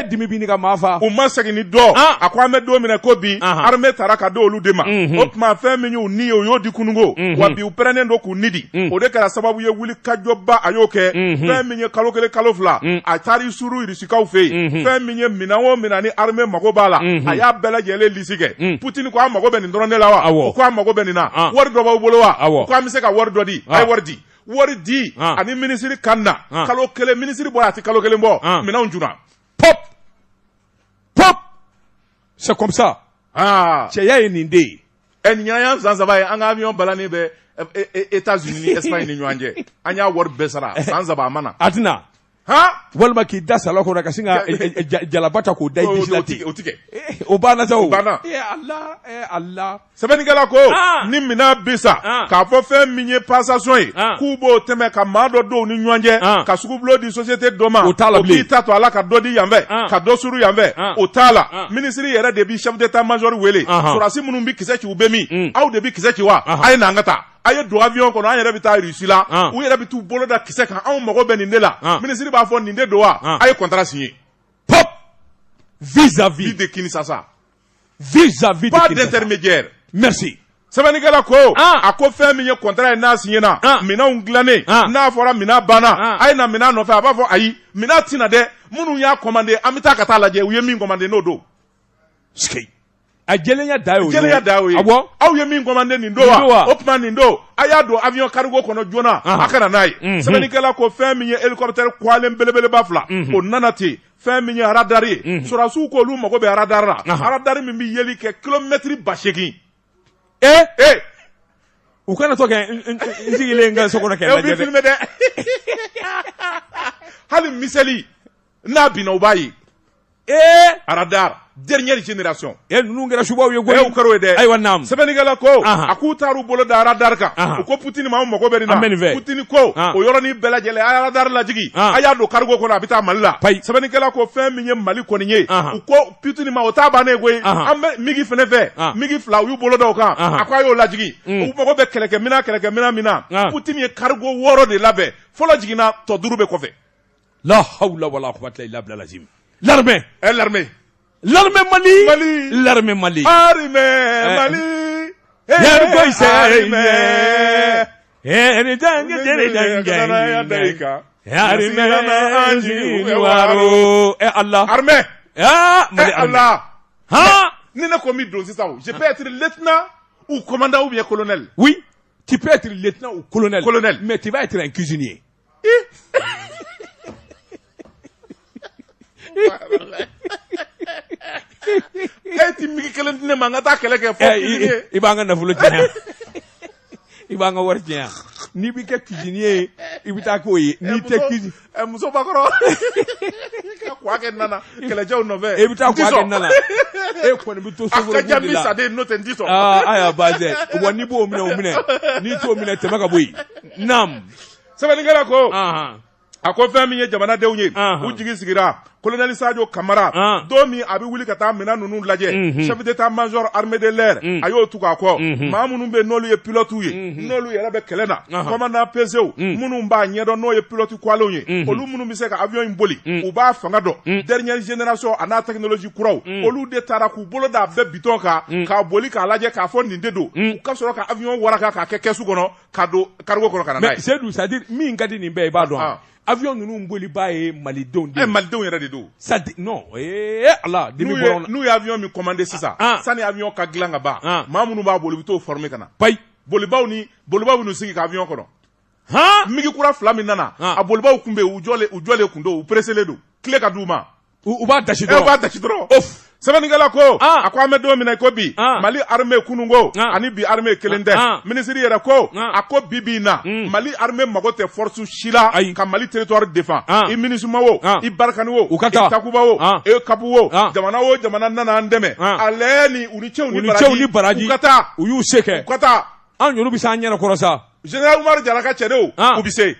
dimi bini ka mafa o masagi ni do ako amedo mina ko bi armée taraka do olu dema opma fe minyu ni yo di kunungo wa bi uprene ndo ku nidi o de kala sababu ye wuli kajoba ayoke fe minye kalokele kalofla atari suru irisika ufe fe minye minawo minani armée magobala aya bela jele lisige Putin ko amago beni ndronde lawa ko amago beni na wor do ba bolo wa ko amise ka wor do di ay wor di wari di ani ministre kanna kalo kele ministre bo ati kalo kele mbo mina unjuna pop c'est comme ça cheya ininde enya zanzaba anga avion balani be États-Unis ni Espagne ni nyanje anya wor besara zanzaba mana atina walma ki da sala ko raka singa jalabata ko dai bislati otike o bana zaw bana Allah Sabanigala ko ni mina bisa ka fo fe minye passation kubo teme ka mado do ni nyanje ka sugublo di société doma o ki tato ala ka do di yambe ka do suru yambe o tala ministry yere de bi chef d'état major wele surasi munum bi kisechi ubemi au de bi kisechi wa ay na ngata aye do avion kono ayere bi ta Russie la ou yere bi tu bolo da kise kan an mago be ninde la ministre ba fo ninde do wa aye contrat signé pop vis-à-vis de Kinshasa vis-à-vis pas d'intermédiaire. Merci. Sɛbɛnnikɛla ko a ko fɛn min ye contrat ye n'a signé na minɛnw dilannen n'a fɔra minɛn banna a ye na minɛn nɔfɛ a b'a fɔ ayi minɛn tɛna dɛ minnu y'a commandé an bɛ taa ka taa lajɛ u ye min commandé n'o don. A jɛlenya da y'o ye. Jɛlenya da y'o ye. Awɔ. Aw ye min commandé nin don wa o tuma nin don a y'a don avion cargo kɔnɔ joona a kana n'a ye. Sɛbɛnnikɛla ko fɛn min ye hélicoptère kwalen belebeleba fila o nana ten fɛn min ye radar ye sɔrɔdasiw ko olu mago bɛ radar la radar min bɛ yeli kɛ kilomètre 8,000. U kana to kɛ n sigilen n ka so kɔnɔ kɛ lajɛ dɛ. b'i filmé dɛ. Hali miseli n'a binna u b'a ye. Radar dernière génération. Ninnu kɛra subaw ye koyi. U kɛra o ye dɛ. Ayiwa naam. Sɛbɛnnikɛla ko a k'u taar'u bolo da radar kan u ko Poutine ma anw mago bɛ nin na. Poutine ko o yɔrɔnin bɛɛ lajɛlen a ye radar lajigi a y'a don cargo kɔnɔ a bɛ taa Mali la. Sɛbɛnnikɛla ko fɛn min ye Mali kɔni ye u ko Poutine ma o t'a bannen koyi an bɛ migi fɛnɛ fɛ migi fila u y'u bolo da o kan a ko a y'o lajigi u mago bɛ kɛlɛkɛminɛn min na Poutine ye cargo 6 de labɛn fɔlɔ jiginna tɔ 5 bɛ kɔfɛ. La hawla wala quwwata illa billah lazim. L'armée. L'armée. L'armée Mali. L'armée Mali. Armée Mali. Yarko ise. Allah. Armée. Mali Allah. Ni ne ko mi don sisan je peux être lieutenant ou commandant ou bien colonel. Oui, tu peux être lieutenant ou colonel. Colonel. Mais tu vas être un cuisinier. Ti migi kelen ne ma nga taa kɛlɛ kɛ fɔ i b'an ka nafolo tiɲɛ i b'an ka wari tiɲɛ n'i b'i kɛ cuisinier i bɛ taa k'o ye n'i tɛ cuisine muso bakɔrɔ ka kuwa kɛ nana kɛlɛcɛw nɔfɛ i bɛ taa kuwa kɛ nana e kɔni bɛ to soforo de la a ka jan min saden n'o tɛ n ti sɔn ayiwa baasi wa n'i b'o minɛ o minɛ n'i t'o minɛ tɛmɛ ka bɔ yen naam sɛbɛnnikɛla ko a ko fɛn min ye jamanadenw ye u jigi sigira colonel Sadio Kamara don min a bɛ wuli ka taa minɛn ninnu lajɛ chef d'état major armée de l'air a y'o tugu a kɔ maa minnu bɛ n'olu ye pilotes ye n'olu yɛrɛ bɛ kɛlɛ na commandant PCO minnu b'a ɲɛdɔn n'o ye pilote kwalenw ye olu minnu bɛ se ka avion in boli u b'a fanga dɔn dernière génération a n'a technologie kuraw olu de taara k'u bolo da bɛɛ bitɔn kan k'a boli k'a lajɛ k'a fɔ nin de don u ka sɔrɔ ka avion waraka k'a kɛ kɛsu kɔnɔ k'a don cargo kɔnɔ ka na n'a ye. mais Seydou c'est à dire min ka di nin bɛɛ i b'a dɔn avion ninnu boli b'a ye malidenw de. malidenw yɛrɛ de don. non ala dimi bɔra n'u ye avion min commandé sisan sani avion ka dilan ka ban maa minnu b'a boli u bɛ t'o former ka na. payi bolibaw n'u sigi ka avion kɔnɔ. migi kura 2 min nana a bolibaw kun bɛ yen u jɔlen kun don u presselen don tile ka d'u ma. u b'a dasi dɔrɔn. u b'a dasi dɔrɔn. sɛbɛnnikɛla ko a ko an bɛ don min na ko bi Mali armée kunungo ani bi armée kelen tɛ minisiri yɛrɛ ko a ko bi in na Mali armée mago tɛ force si la ka Mali territoire défend i MINUSMA wo i Barkhane wo i Takuba wo i Kapu wo jamana nana an dɛmɛ ale ni u ni cɛw ni baraji u ka taa u y'u se kɛ u ka taa an yɛrɛ bɛ se an ɲɛna kɔrɔ sa général Umaru Jara ka cɛdenw u bɛ se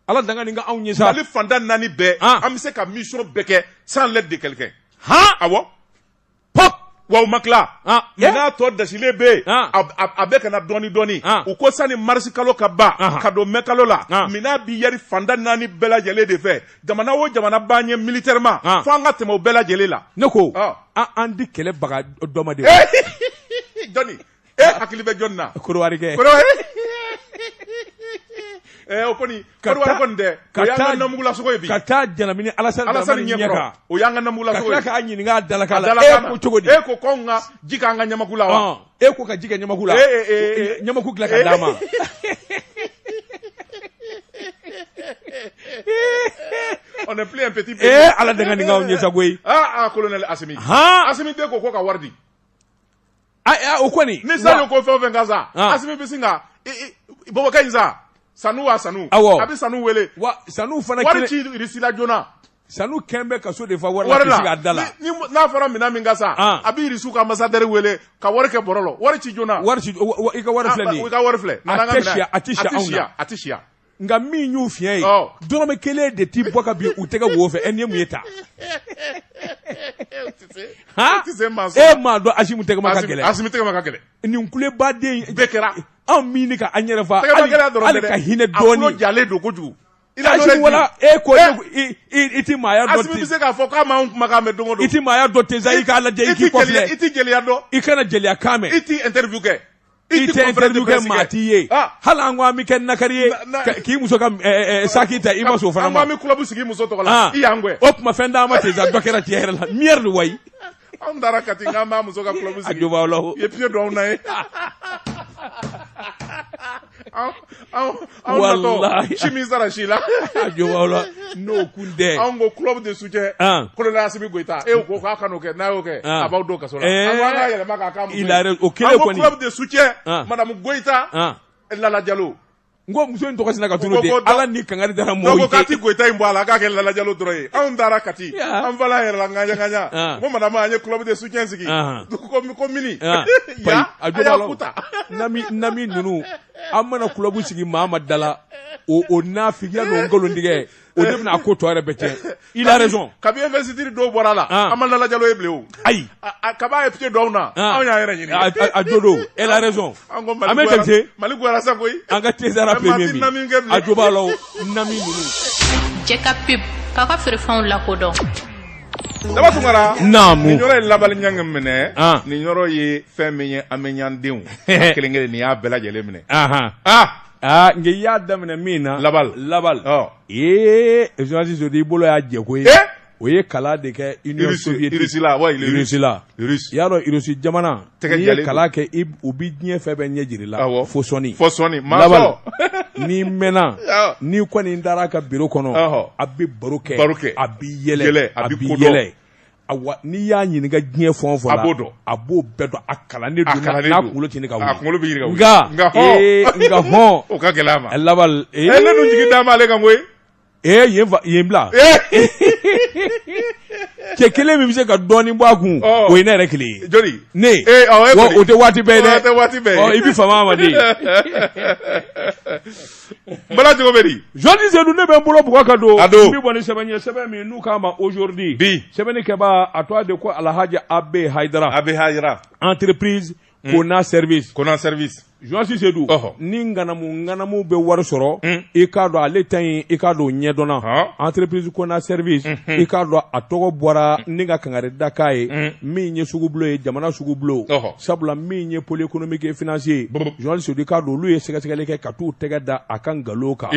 ala danga ni ka anw ɲɛ sa Mali fanda 4 bɛɛ an bɛ se ka mission bɛɛ kɛ sans l'aide de quelqu'un awɔ pop wa u ma tila n'a tɔ dasilen bɛ yen a bɛ ka na dɔɔni u ko sani marisi kalo ka ban ka don mai kalo la minɛn bi yɛri fanda 4 bɛɛ lajɛlen de fɛ jamana o jamana b'an ɲɛ militairement fo an ka tɛmɛ o bɛɛ lajɛlen la. ne ko an di kɛlɛbaga dɔ ma de. jɔnni e hakili bɛ jɔnni na. Korowari kɛ. o kɔni Korowari kɔni tɛ o y'an ka namugulasogo ye bi. ka taa Janamini Alasani ɲɛkɔrɔ o y'an ka namugulasogo ye. ka tila k'a ɲininka a dalakan la e ko cogo di. e ko k'anw ka ji k'an ka Ɲamaku la wa. e ko ka ji kɛ Ɲamaku la. Ɲamaku dilan ka d'a ma. on est plus un petit pays. ala danga nin k'anw ɲɛ sa koyi. colonel Asimi. Asimi den ko ka wari di. o kɔni. ni Sadio ko fɛn o fɛn ka sa Asimi bɛ sin ka Bɔbɔkɛ in sa Sanu wa Sanu. awɔ a bɛ Sanu wele. wa Sanu fana wari ci irisi la joona. Sanu kɛn bɛ kaso de fa wari la kisi ka da la. n'a fɔra minɛn min ka sa a bɛ irisiw ka ambassadeur wele ka wari kɛ bɔrɔ la wari ci joona. wari ci i ka wari filɛ nin ye. i ka wari filɛ. a tɛ siya anw na. a tɛ siya. nka min y'u fiɲɛ ye dɔrɔmɛ kelen de ti bɔ ka bin u tɛgɛ wo fɛ nin ye mun ye ta. e m'a dɔn Asimu tɛgɛma ka gɛlɛn. Asimi tɛgɛma ka gɛlɛn. nin kulebaden bɛɛ kɛra. anw min ka an yɛrɛ fa hali ka hinɛ dɔɔni. a tulo jalen don kojugu. wala e ko iti maya do asimi bise ka fo ka ma on kuma ka me dongo do iti maya do te zai ka la de iki ko fle iti geliya do ikana geliya kame iti interview ke ite interview ke matiye hala ngwa mi ken nakariye ki muso ka sakita ima so fana ma mi club sigi muso to kala iyangwe op ma fenda ma te za dokera ti hera la mierda way am dara katinga ma muso ka club sigi ajoba lo ye pie do na e wallahi chimizara shila ajoba lo no kunde ango club de soutien ko la asibi goita e ko ka kanu ke na o ke about do kasola awanga yele maka kam il a o kele ko ni club de soutien madame goita la Diallo ngo muso ndo kasina ka tulu de ala ni kangari dara mo ko kati goita imbo ala ka ke la Diallo droye an dara kati an vala yela nganya mo madame anye club de soutien sigi ko mini ya ajoba lo nami nunu amana club sigi Muhammad Dala o nafiya no ngolo ndige o debna ko to rebete il a raison kabi investiture do borala amana la Diallo ebleu ay kaba e pite do na on ya yere nyini ajodo elle a raison ametete maliku ara sakoy anga tezara premier mi ajoba lo nami nunu jeka pip kaka ferfan la kodon daba tungara namu ni nyoro labal nyang mene ni nyoro ye femenye amenyan deun kelengere ni ya bela jele mene nge ya damene mina labal journaliste so di bolo ya je ko o ye kala de ke Union Soviétique Rusila yaro Russie jamana ye kala ke ubi nye febe nye jirila fosoni maso ni mena ni ko ni ndara ka biro kono abi baruke abi yele awa ni ya nyini ga nye fon fola abo bedo akala ne do na kulo tini ka wu nga ho o ka gelama labal ele no jigi dama le ka ngoy yembla ke kele mi se ka doni bo akun o ina re kele jori ne o te wati be ibi fama ma de bala jogo beri jodi se du ne be mbolo bu ka do bi boni sebe mi nu ka ma aujourd'hui sebe ni ke ba atwa de ko alhaji Abe Haidara entreprise Kona service Joasi Sedou ni nganamu be wari soro e ka do ale tan e ka do nyedona entreprise Kona service e ka do atogo bora ninga kangare dakaye mi nye sugubulo e jamana sugubulo sabula mi nye poli économique et financier Joasi Sedou ka do lu e sega ke katu tega da akan galoka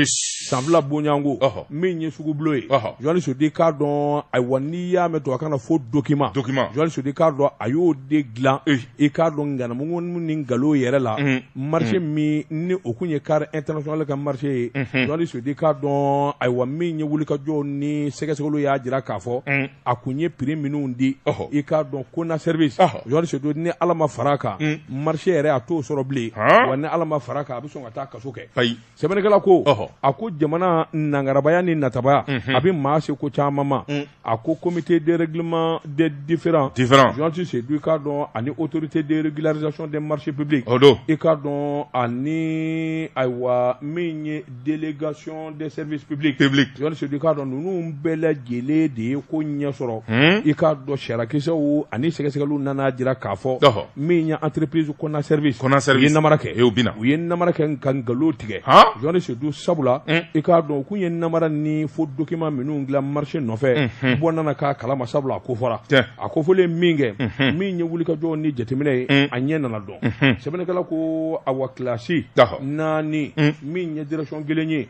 samla bonyango mi nye sugubulo e Joasi Sedou ka do ay waniya meto akana fo document Joasi Sedou ka do ayo de glan e ka do nganamu ni ngalo yere la marché mi ni okunye car international ka marché joli se di ka don ay wa mi nye wuli ka jo ni sege ya jira ka fo akunye prix minu ndi e ka don Kona service joli se do ni alama faraka marché yere ato soro bli wa ni alama faraka abiso ngata kasoke sebene kala ko ako jamana nangarabaya ni nataba abi maase ko chamama ako comité de règlement des différents joli se du ka don ani autorité de régularisation des marchés publics et don ani aywa minye délégation des services publics yon se du cadre nous bela gele de ko nyasoro e ka do shara kisa o ani sege nana jira kafo minya entreprise Kona service yen namarake e obina yen namarake kan galotige yon se du sabula e ka do ku yen namara ni fo document menu ngla marché no fe bonana ka kala masabula ko fora akofole minge minya wuli ka jo ni jetemine anyena na do sebene kala ko awa klasi nani minye direction gelenye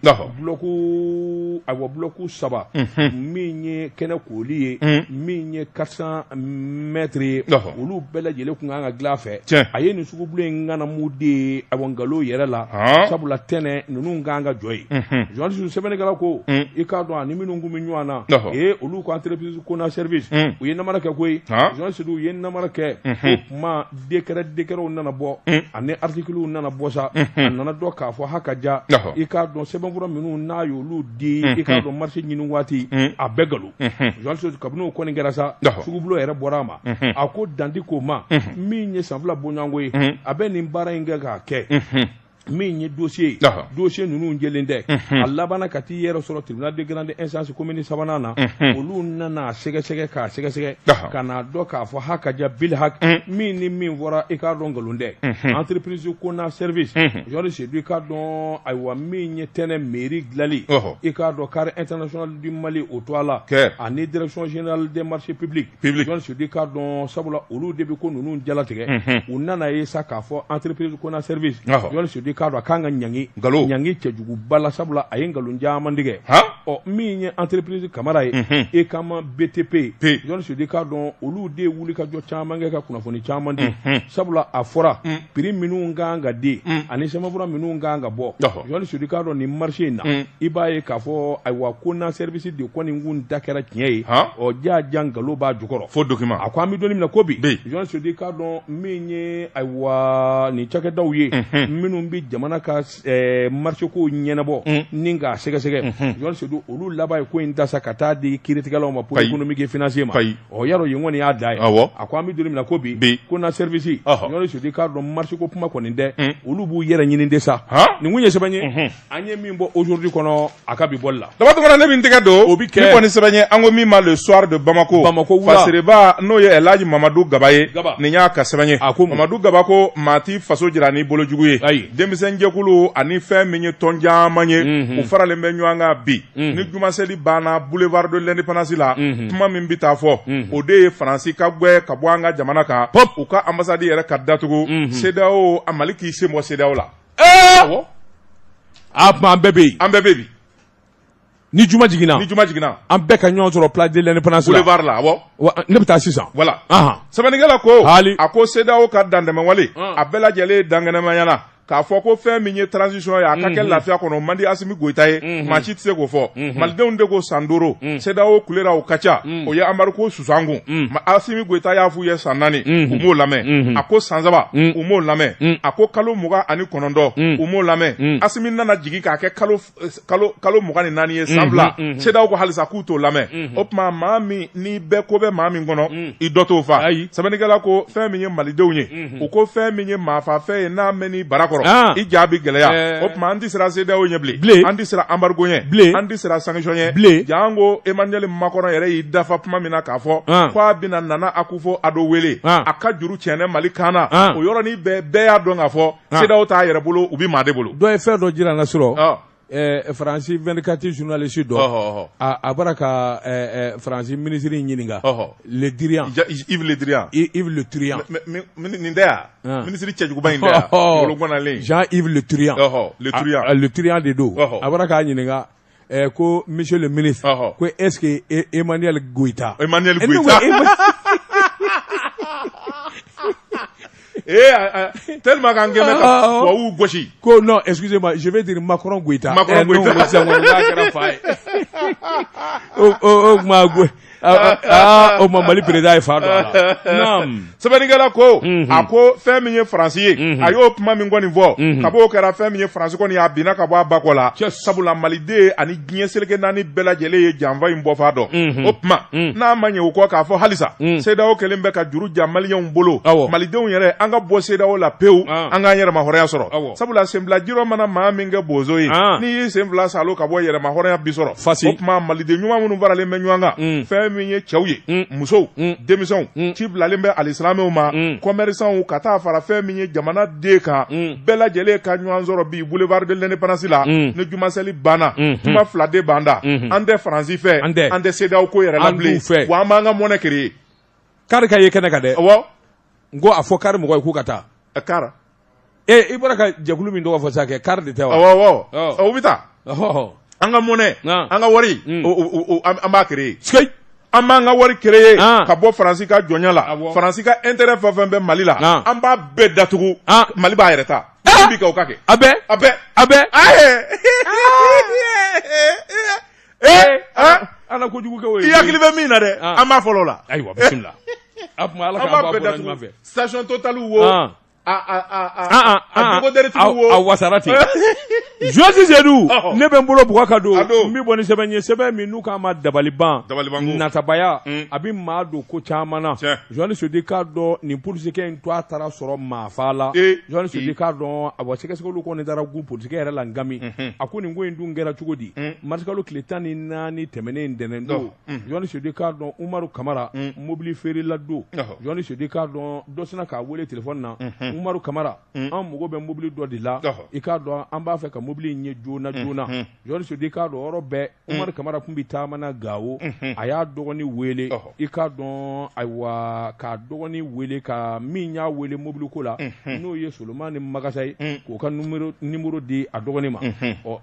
bloku saba minye kena koliye minye 400 mètres olu bela jele ku nganga glafe ayeni sugu bule ngana mude awangalo yere la sabula tene nunu nganga joy jondi su sebene kala ko ikado ani minu ngumi nywana olu ko entreprise Kona service uyena maraka koy jondi su yena maraka ma décret nana bo ane article nana bosa nana do ka fo hakaja e ka don sebenburo minu na yo lu di e ka don marché nyinu wati a begalu jonso kabno ko ni garasa sugubulo ere borama ako dandiko ma mi nye sambla bonyango abe ni mbara inga ka ke min ye dossier ninnu jɛlen tɛ a labanna ka t'i yɛrɛ sɔrɔ tribunal de grande instance commune sabanan na olu nana sɛgɛsɛgɛ k'a sɛgɛsɛgɛ ka n'a dɔn k'a fɔ hakaja bilhak min ni min fɔra i k'a dɔn nkalon tɛ entreprise kona service jɔnni sedu i k'a dɔn ayiwa min ye tɛnɛ mairie dilali i k'a dɔn carré international du Mali o to a la ani direction générale des marchés publics jɔnni sedu i k'a dɔn sabula olu de bɛ ko ninnu jalatigɛ u nana ye sa k'a fɔ entreprise kona service jɔnni sedu k'a dɔn a kan ka ɲangi cɛjuguba la sabula a ye nkalon caman tigɛ min ye entreprise kamara ye e kama BTP jɔnni sedu k'a dɔn olu de wuli ka jɔ caman kɛ ka kunnafoni caman di sabula a fɔra prix minnu kan ka di ani sɛbɛnfura minnu kan ka bɔ jɔnni sedu k'a dɔn nin marché in na i b'a ye k'a fɔ ayiwa ko na service de kɔni kun da kɛra tiɲɛ ye jaaja nkalon b'a jukɔrɔ fo document a ko an bɛ don min na ko bi jɔnni sedu k'a dɔn min ye ayiwa nin cakɛdaw ye minnu bɛ jamana ka marché ko ɲɛnabɔ ni k'a sɛgɛsɛgɛ jɔnni sedu olu laban ye ko in ta sa ka taa di kiiritigɛlaw ma pour économique et financier ma yarɔ yen kɔni y'a da ye a ko an bɛ don min na ko bi ko na service jɔnni sedu k'a dɔn marché ko kuma kɔni tɛ olu b'u yɛrɛ ɲini de sa nin kun ye sɛbɛn ye an ye min bɔ aujourd'hui kɔnɔ a ka bi bɔli la dabatɔgɔna ne bɛ n tɛgɛ don o bɛ kɛ ni kɔni sɛbɛn ye an ko min ma le soir de Bamako fasireba n'o ye Elhaji Mamadu Gaba ye nin y'a ka sɛbɛn ye Mamadu Gaba ko maa ti faso jira ni bolojugu ye denmisɛn jɛkulu ani fɛn min ye tɔn caman ye u faralen bɛ ɲɔgɔn kan bi ni jumaseli banna boulevard de l'indépendance la kuma min bɛ taa fɔ o de ye Faransi ka gɛn ka bɔ an ka jamana kan u ka ambassade yɛrɛ ka datugu CEDEAO a Mali k'i sen bɔ CEDEAO la an bɛɛ bɛ yen an bɛɛ bɛ yen ni juma jiginna an bɛɛ ka ɲɔgɔn sɔrɔ place de l'indépendance la boulevard la ne bɛ taa sisan voilà sɛbɛnnikɛla ko a ko CEDEAO ka dantɛmɛwale a bɛɛ lajɛlen dangɛnɛmayana k'a fɔ ko fɛn min ye transition ye a ka kɛ lafiya kɔnɔ man di Asimi Goyita ye maa si tɛ se k'o fɔ malidenw de ko san 5 CEDEAO kulera o ka ca o ye embargo susan kun Asimi Goyita y'a f'u ye san 4 u m'o lamɛn a ko san 3 u m'o lamɛn a ko kalo 29 u m'o lamɛn Asimi nana jigin k'a kɛ kalo 24 ye san 2 CEDEAO ko halisa k'u t'o lamɛn o tuma maa min ni bɛɛ ko bɛ maa min kɔnɔ i dɔ t'o fa sɛbɛnnikɛla ko fɛn min ye malidenw ye u ko fɛn min ye maafafɛn ye n'a mɛn ni bara kɔrɔ i jaabi gɛlɛya o tuma an tɛ sira CEDEAO ɲɛ bilen an tɛ sira embargo ɲɛ bilen an tɛ sira sanction ɲɛ bilen jaa ko Emmanuel Macron yɛrɛ y'i dafa kuma min na k'a fɔ k'a bɛna Nana Akufo Addo wele a ka juru tiɲɛnɛ Mali kan na o yɔrɔnin bɛɛ y'a dɔn k'a fɔ CEDEAO t'a yɛrɛ bolo u bɛ maa de bolo dɔ ye fɛn dɔ jira n na sɔrɔ Faransi 24 journaliste dɔ a bɔra ka Faransi ministre ɲininka Le Drian Yves Le Drian nin tɛ yan ministre cɛjuguba in tɛ yan wolonfilalen Jean-Yves Le Drian Le Drian de don a bɔra k'a ɲininka ko monsieur le ministre ko est-ce que Emmanuel Goyita tellement qu'en gɛmɛ ka wawu gosi ko non excusez-moi je vais dire Macron Goyita o ma Mali président ye fa dɔ a la sɛbɛnnikɛla ko a ko fɛn min ye Faransi ye a y'o kuma min kɔni fɔ kab'o kɛra fɛn min ye Faransi kɔni a binna ka bɔ a bakɔ la sabula maliden ani diɲɛ seleke naani bɛɛ lajɛlen ye janfa in bɔfan dɔn o tuma n'a ma ɲɛ o kɔ k'a fɔ halisa CEDEAO kɛlen bɛ ka juru ja maliyɛnw bolo malidenw yɛrɛ an ka bɔ CEDEAO la pewu an k'an yɛrɛma hɔrɔnya sɔrɔ sabula senfilajirɔ mana maa min kɛ bozo ye n'i y'i senfila salo ka bɔ yɛrɛma hɔrɔnya bi sɔrɔ o tuma maliden ɲuman minnu faralen bɛ ɲɔgɔn kan fɛn min ye cɛw ye musow denmisɛnw ci bilalen bɛ alislamew ma commerçants ka taa fara fɛn min ye jamana den kan bɛɛ lajɛlen ka ɲɔgɔn sɔrɔ bi boulevard de l'indépendance la ni jumaseli banna juma 2 de banda an tɛ Faransi fɛ an tɛ CEDEAO ko yɛrɛ la bilen wa an b'an ka monnaie créer kari ka ye kɛnɛ kan dɛ awɔ n ko a fɔ kari mɔgɔ ye k'u ka taa kara i bɔra ka jɛkulu min tɔgɔ fɔ sa kɛ kari de tɛ wa awɔ o bɛ taa an ka monnaie an ka wari an b'a créer an b'an ka wari créer ka bɔ Faransi ka jɔnya la Faransi ka intérêt fɛn fɛn bɛ Mali la an b'a bɛɛ datugu Mali b'a yɛrɛ ta bi ka o ka kɛ a bɛɛ ala kojugu kɛ o ye i hakili bɛ min na dɛ an b'a fɔlɔ la ayiwa bisimila a tuma ala k'a b'a bɛɛ datugu station Total wo wasarati Josi Zedu ne bɛ n bolo bugɔ ka don n bɛ bɔ ni sɛbɛn ye sɛbɛn min n'u k'a ma dabaliban natabaya a bɛ maa don ko caman na Joani Sodi k'a dɔn nin polisikɛ in to a taara sɔrɔ maafa la Joani Sodi k'a dɔn a sɛgɛsɛgɛliw kɔni taara gun polisikɛ yɛrɛ la ngami a ko nin ko in dun kɛra cogo di marsikalo tile 14 tɛmɛnen ntɛnɛn don Joani Sodi k'a dɔn Umaru Kamara mobili feerela don Joani Sodi k'a dɔn dɔ sina k'a wele telefɔni na Umaru Kamara an mago bɛ mobili dɔ de la i k'a dɔn an b'a fɛ ka mobili in ye joona Joani Sodi k'a dɔn yɔrɔ bɛɛ Umaru Kamara kun bɛ taama na Gawo a y'a dɔgɔnin wele i k'a dɔn ayiwa k'a dɔgɔnin wele ka min y'a wele mobili ko la n'o ye Solomani Magasa ye k'o ka numéro di a dɔgɔnin ma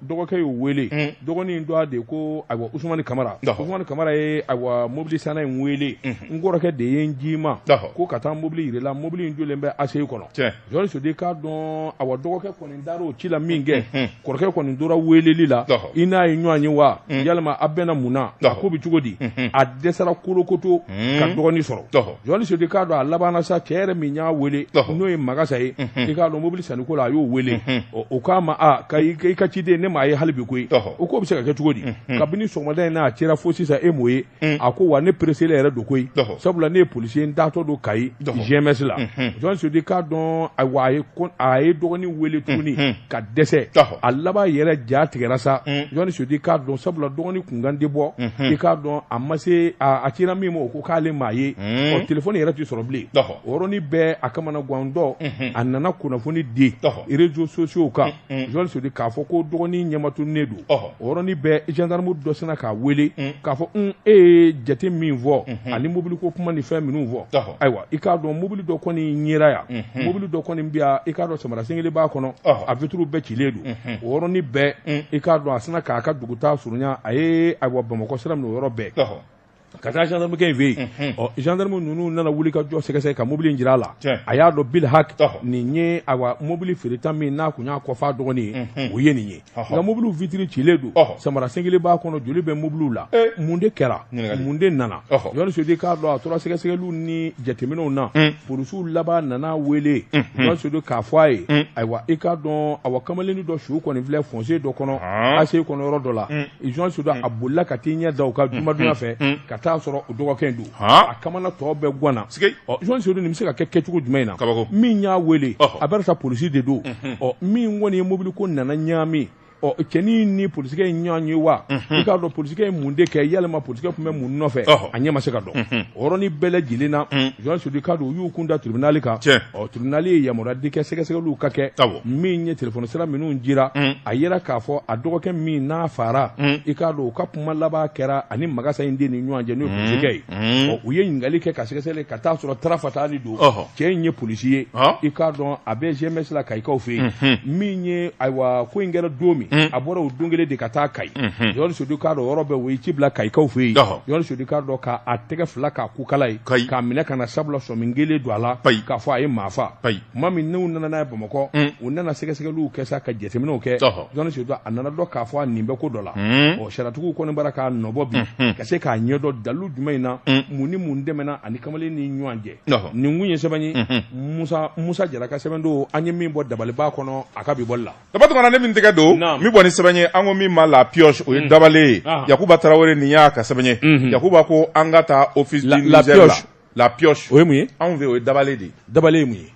dɔgɔkɛ y'o wele dɔgɔnin dɔ a de ko ayiwa Usumani Kamara ye ayiwa mobili sanna in wele n kɔrɔkɛ de ye n ji ma ko ka taa mobili yirala mobili in jɔlen bɛ ACI kɔnɔ Joani Sodi k'a dɔn awa dɔgɔkɛ kɔni dar'o ci la min kɛ kɔrɔkɛ kɔni tora weleli la i n'a ye ɲɔgɔn ye wa yalima a bɛna mun na a ko bɛ cogo di a dɛsɛra kolokoto ka dɔgɔnin sɔrɔ Joani Sodi k'a dɔn a labanna sa cɛ yɛrɛ min y'a wele n'o ye Magasa ye i k'a dɔn mobili sanniko la a y'o wele o k'a ma i ka ciden ne m'a ye hali bi koyi o ko bɛ se ka kɛ cogo di kabini sɔgɔmada in n'a cɛra fo sisan e m'o ye a ko wa ne pressé yɛrɛ don koyi sabula ne ye policier n taatɔ don Kayi GMS la Joani Sodi k'a dɔn a ye dɔgɔnin wele tuguni ka dɛsɛ a laban yɛrɛ ja tigɛra sa Joani Sodi k'a dɔn sabula dɔgɔnin kunkan tɛ bɔ i k'a dɔn a ma se a cira min ma o ko k'ale maa ye telefɔni yɛrɛ tɛ sɔrɔ bilen o yɔrɔnin bɛɛ a kamana guwandɔ a nana kunnafoni di réseaux sociaux kan Joani Sodi k'a fɔ ko dɔgɔnin ɲɛmatunnen don o yɔrɔnin bɛɛ gendarme dɔ sina k'a wele k'a fɔ e ye jate min fɔ ani mobili ko kuma ni fɛn minnu fɔ ayiwa i k'a dɔn mobili dɔ kɔni ɲɛra yan mobili dɔ kɔni bɛ yan i k'a dɔn samara sengeli b'a kɔnɔ a vitre bɛɛ cilen don o yɔrɔnin bɛɛ i k'a dɔn a sina k'a ka dugutaa surunya a ye ayiwa Bamakɔ sira minɛ o yɔrɔ bɛɛ ka taa gendarmekɛ in fɛ yen gendarme ninnu nana wuli ka jɔ sɛgɛsɛgɛ ka mobili in jira a la a y'a dɔn Bil Hak nin ye ayiwa mobili feereta min n'a kun y'a kɔf'a dɔgɔnin ye o ye nin ye nka mobiliw vitre cilen don samara sengeli b'a kɔnɔ joli bɛ mobiliw la mun de kɛra mun de nana Joani Sodi k'a dɔn a tora sɛgɛsɛgɛliw ni jateminɛw na polisiw laban nana wele Joani Sodi k'a fɔ a ye ayiwa i k'a dɔn awa kamalennin dɔ su kɔni filɛ fossé dɔ kɔnɔ ACI kɔnɔ yɔrɔ dɔ la Joani Sodi a bolila ka t'i ɲɛ da o ka jumadonya fɛ ka taa sɔrɔ o dɔgɔkɛ don a kamana tɔ bɛɛ guanna Joani Sodi nin bɛ se ka kɛ kɛcogo jumɛn na min y'a wele a bɛra sa polisi de don min kɔni ye mobili ko nana ɲaami cɛnin ni polisikɛ in ɲɔgɔn ye wa i k'a dɔn polisikɛ ye mun de kɛ yalima polisikɛ tun bɛ mun nɔfɛ a ɲɛ ma se ka dɔn o yɔrɔnin bɛɛ lajɛlen na Joani Sodi k'a dɔn u y'u kun da tribunal kan tribunal ye yamaruya di kɛ sɛgɛsɛgɛliw ka kɛ min ye telefɔni sira minnu dira a yera k'a fɔ a dɔgɔkɛ min n'a fara i k'a dɔn u ka kuma laban kɛra ani Magasa in den ni ɲɔgɔn cɛ n'o ye polisikɛ ye u ye ɲininkali kɛ ka sɛgɛsɛgɛli ka taa sɔrɔ tarafatali don cɛ in ye polisi ye i k'a dɔn a bɛ GMS la Kayikaw fɛ yen min ye ayiwa ko in kɛra don min a bɔra o don kelen de ka taa Kayi Joani Sodi k'a dɔn yɔrɔ bɛɛ o ye ci bila Kayikaw fɛ yen Joani Sodi k'a dɔn k'a tɛgɛ fila k'a kukala ye k'a minɛ ka na sabula sɔmin kelen don a la k'a fɔ a ye maa fa tuma min n'u nana n'a ye Bamakɔ u nana sɛgɛsɛgɛliw kɛ sa ka jateminɛw kɛ Joani Sodi a nana dɔn k'a fɔ a nin bɛ ko dɔ la sariyatigiw kɔni bara k'a nɔbɔ bi ka se k'a ɲɛdɔn dalilu jumɛn in na mun ni mun dɛmɛna ani kamalen ni ɲɔgɔn cɛ nin kun ye sɛbɛn ye Musa Jara ka sɛbɛn don an ye min bɔ dabaliba kɔnɔ a ka bi bɔli la dabatuma ne min tɛgɛ don min bɔ ni sɛbɛn ye an ko min ma la pioche o ye dabale ye Yakuba Tarawele nin y'a ka sɛbɛn ye Yakuba ko an ka taa office du Niger la pioche o ye mun ye anw fɛ o ye dabale de dabale ye mun ye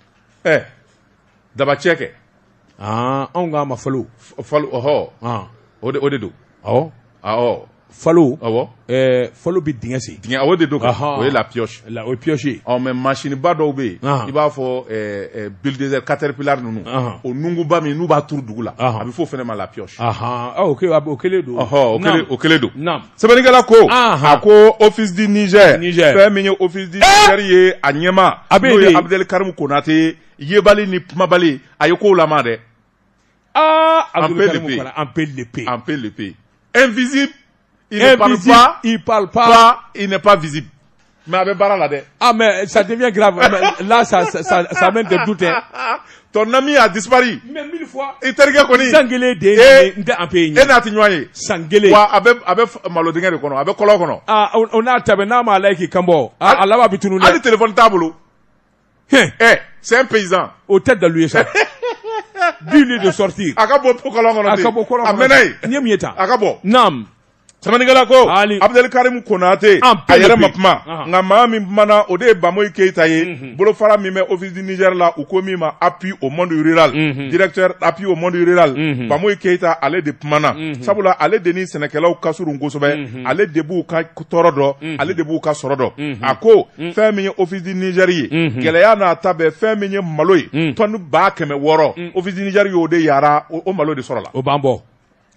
dabacɛ kɛ anw k'a ma falo o de don falo falo bɛ dingɛ sen o de don o ye la pioche o ye pioche ye mais machine ba dɔw bɛ yen i b'a fɔ bulldozer caterpillar ninnu o nunguba min n'u b'a turu dugu la a bɛ fɔ o fana ma la pioche o kelen don o kelen don sɛbɛnnikɛla ko a ko office du Niger fɛn min ye office du Niger ye a ɲɛma n'o ye Abdel Karim Konate yebali ni kumabali a ye kow lama dɛ en peut le payer invisible il ne parle pas, il n'est pas visible. Mais avec Barala de. Mais ça devient grave. Là, ça mène des doutes. Ton ami a disparu. Mais 1000 fois. Il t'a regardé. Sangele de. Et n'a t'ignoré. Sangele. Avec malodingue de kono, avec kolo kono. On a tabena ma like kambo. Allah va bitunu. Ali téléphone tableau. c'est un paysan. Au tête de lui, ça. Dis-lui de sortir. Akabo Pokolongo. Akabo Kolongo. Amenai. Niemieta. Akabo. Nam. Samanigala ko Abdel Karim Konate ayere mapma nga mami mana ode Bamoy Keita ye bolo fara mi me office du Niger la ukomi ma appui au monde rural directeur appui au monde rural Bamoy Keita ale de pmana sabula ale deni senekelaw kasuru ngosobe ale debu ka torodo ale debu ka sorodo ako femi office du Niger ye geleya na tabe femi maloy tonu ba keme woro office du Niger yo de yara o malo de sorola o bambo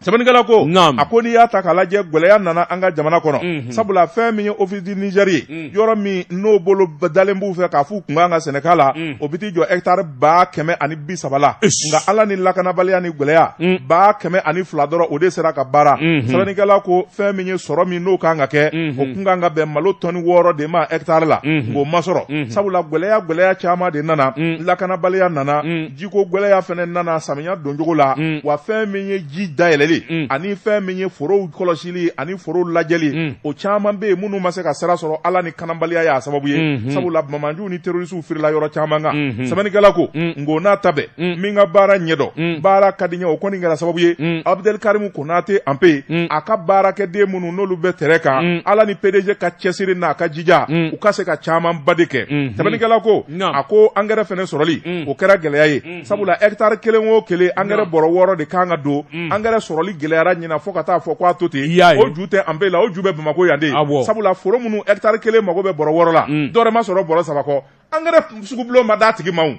Sabanigala ko akoni ya ta kala je gweleya nana anga jamana kono sabula femi office du Niger yoro mi no bolo dalembu fe ka fu kunga nga Senekala obiti jo hectare ba keme ani bi sabala nga ala ni lakana baliya ni gweleya ba keme ani fladoro ode sera ka bara Sabanigala ko femi soro mi no ka nga ke o kunga nga be malo toni woro de ma hectare la go masoro sabula gweleya chama de nana lakana baliya nana jiko gweleya fene nana saminya donjogo la wa femi ji daeleli ani fɛn min ye forow kɔlɔsili ani forow lajɛli o caman be munnu ma se ka sira sɔrɔ ala ni kanabaliya y'a sababu ye sabula bamanjuw ni terrorisiw firila yɔrɔ caman kan sɛbɛnnikɛla ko ngo n'a ta bɛɛ min ka baara ɲɛdɔn baara ka di ɲɛ o kɔni kɛra sababu ye Abdel Karim Konate Ampe a ka baarakɛden minnu n'olu bɛ tɛrɛ kan ala ni PDG ka cɛsiri n'a ka jija u ka se ka caman ba de kɛ sɛbɛnnikɛla ko a ko engrais fɛnɛ sɔrɔli o kɛra gɛlɛya ye sabula hectare kelen o kelen engrais bɔrɔ 6 de kan ka don engrais sɔrɔli gɛlɛyara ɲina fo ka taa fɔ ko a to ten o ju tɛ Ampe la o ju bɛ Bamako yan de sabula foro minnu hectare kelen mago bɛ bɔrɔ 6 la dɔwɛrɛ ma sɔrɔ bɔrɔ 3 kɔ engrais sugubulon ma d'a tigi ma o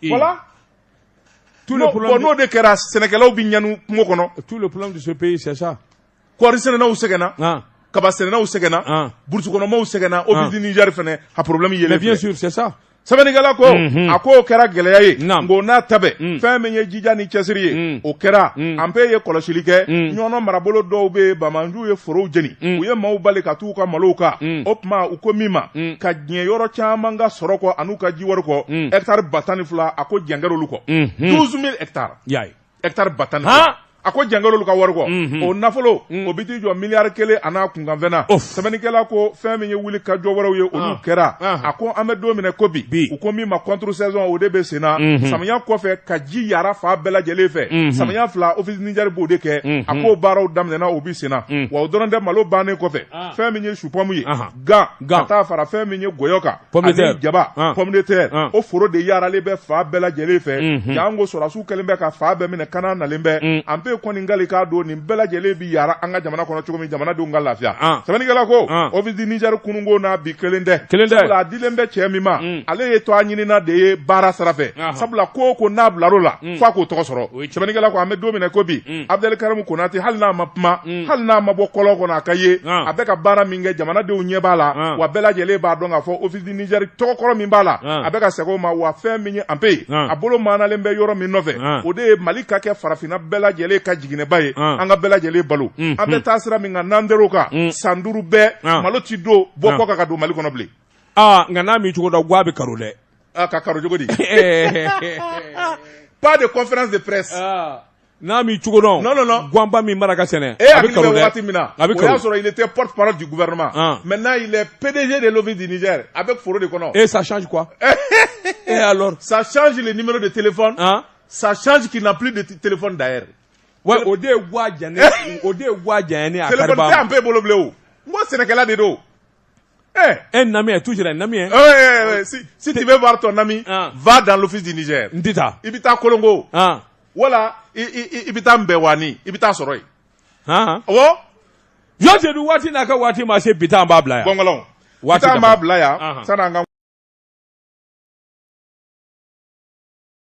voilà n'o de kɛra sɛnɛkɛlaw bi ɲanu kungo kɔnɔ tout le problème de ce pays c'est ça kɔɔri sɛnɛnaw sɛgɛnna kaba sɛnɛnaw sɛgɛnna burusi kɔnɔmaw sɛgɛnna office du Niger fɛnɛ a problème yɛlɛ bien sûr c'est ça Sɛbɛnnikɛla ko a ko kɛra gɛlɛya ye ngo n'a ta bɛɛ fɛn min ye jija ni cɛsiri ye o kɛra Ampe ye kɔlɔsili kɛ ɲɔnɔ marabolo dɔw bɛ Bamanjuw ye forow jeni u ye maaw bali ka t'u ka malow kan o tuma u ko min ma ka diɲɛ yɔrɔ caman ka sɔrɔ kɔ an'u ka jiwari kɔ hectare 12,000 a ko jɛngɛrɛ olu kɔ 12,000 hectares hectare 12,000 a ko jɛngɛrɛ olu ka wari kɔ o nafolo o bi t'i jɔ miliyari 1 a n'a kunkanfɛnna sɛbɛnnikɛla ko fɛn min ye wuli ka jɔ wɛrɛw ye olu kɛra a ko an bɛ don minɛ ko bi u ko min ma contre saison o de bɛ sen na samiya kɔfɛ ka ji yara fa bɛɛ lajɛlen fɛ samiya 2 office Niger b'o de kɛ a ko baaraw daminɛna o bi sen na wa o dɔrɔn tɛ malo bannen kɔfɛ fɛn min ye supɔmu ye gan ka taa fara fɛn min ye gɔyɔ kan ani jaba pomme de terre o foro de yaralen bɛ fa bɛɛ lajɛlen fɛ jango sɔrɔsiw kɛlen bɛ ka fa bɛɛ minɛ kana nalen bɛ Ampe kɔni ngali k'a don nin bɛɛ lajɛlen bi yara an ka jamana kɔnɔ cogo min jamanadenw ka lafiya sɛbɛnnikɛla ko office du Niger kununko n'a bi kelen tɛ sabula a dilen bɛ cɛ min ma ale ye to a ɲinina de ye baara sira fɛ sabula ko ko n'a bilar'o la f'a k'o tɔgɔ sɔrɔ sɛbɛnnikɛla ko an bɛ don minɛ ko bi Abdel Karim Konate hali n'a ma kuma hali n'a ma bɔ kɔlɔn kɔnɔ a ka ye a bɛ ka baara min kɛ jamanadenw ɲɛ b'a la wa bɛɛ lajɛlen b'a dɔn k'a fɔ office du Niger tɔgɔkɔrɔ min b'a la a bɛ ka segin o ma wa fɛn min ye Ampe a bolo maanalen bɛ yɔrɔ min nɔfɛ o de ye Mali ka kɛ farafinna bɛɛ lajɛlen ka jiginɛba ye an ka bɛɛ lajɛlen balo an bɛ taa sira min kan n'an der'o kan san 5 bɛɛ malo ti don bɔ kɔ ka don Mali kɔnɔ bilen nka n'a min cogo dɔ guwa bɛ karo dɛ ka karo cogo di pas de conférence de presse n'a min cogo dɔn non guwanba min mara ka sɛnɛ a bɛ karo dɛ waati min na o y'a sɔrɔ il était porte-parole du gouvernement maintenant il est PDG de l'office du Niger avec foro de kɔnɔ et ça change quoi et alors ça change le numéro de téléphone ça change qu'il n'a plus de téléphone d'ailleurs ouais o de wa jane o de wa jane a karba téléphone tɛ Ampe bolo bilen o n ko sɛnɛkɛla de don un ami est toujours un ami si tu veux voir ton ami va dans l'office du Niger ndita i bɛ taa Kolongo wala i bɛ taa Mbɛwani i bɛ taa sɔrɔ yen awɔ yɔrɔ waati n'a ka waati ma se bi ta an b'a bila yan bɔnkɔlɔn bi ta an b'a bila yan san'an ka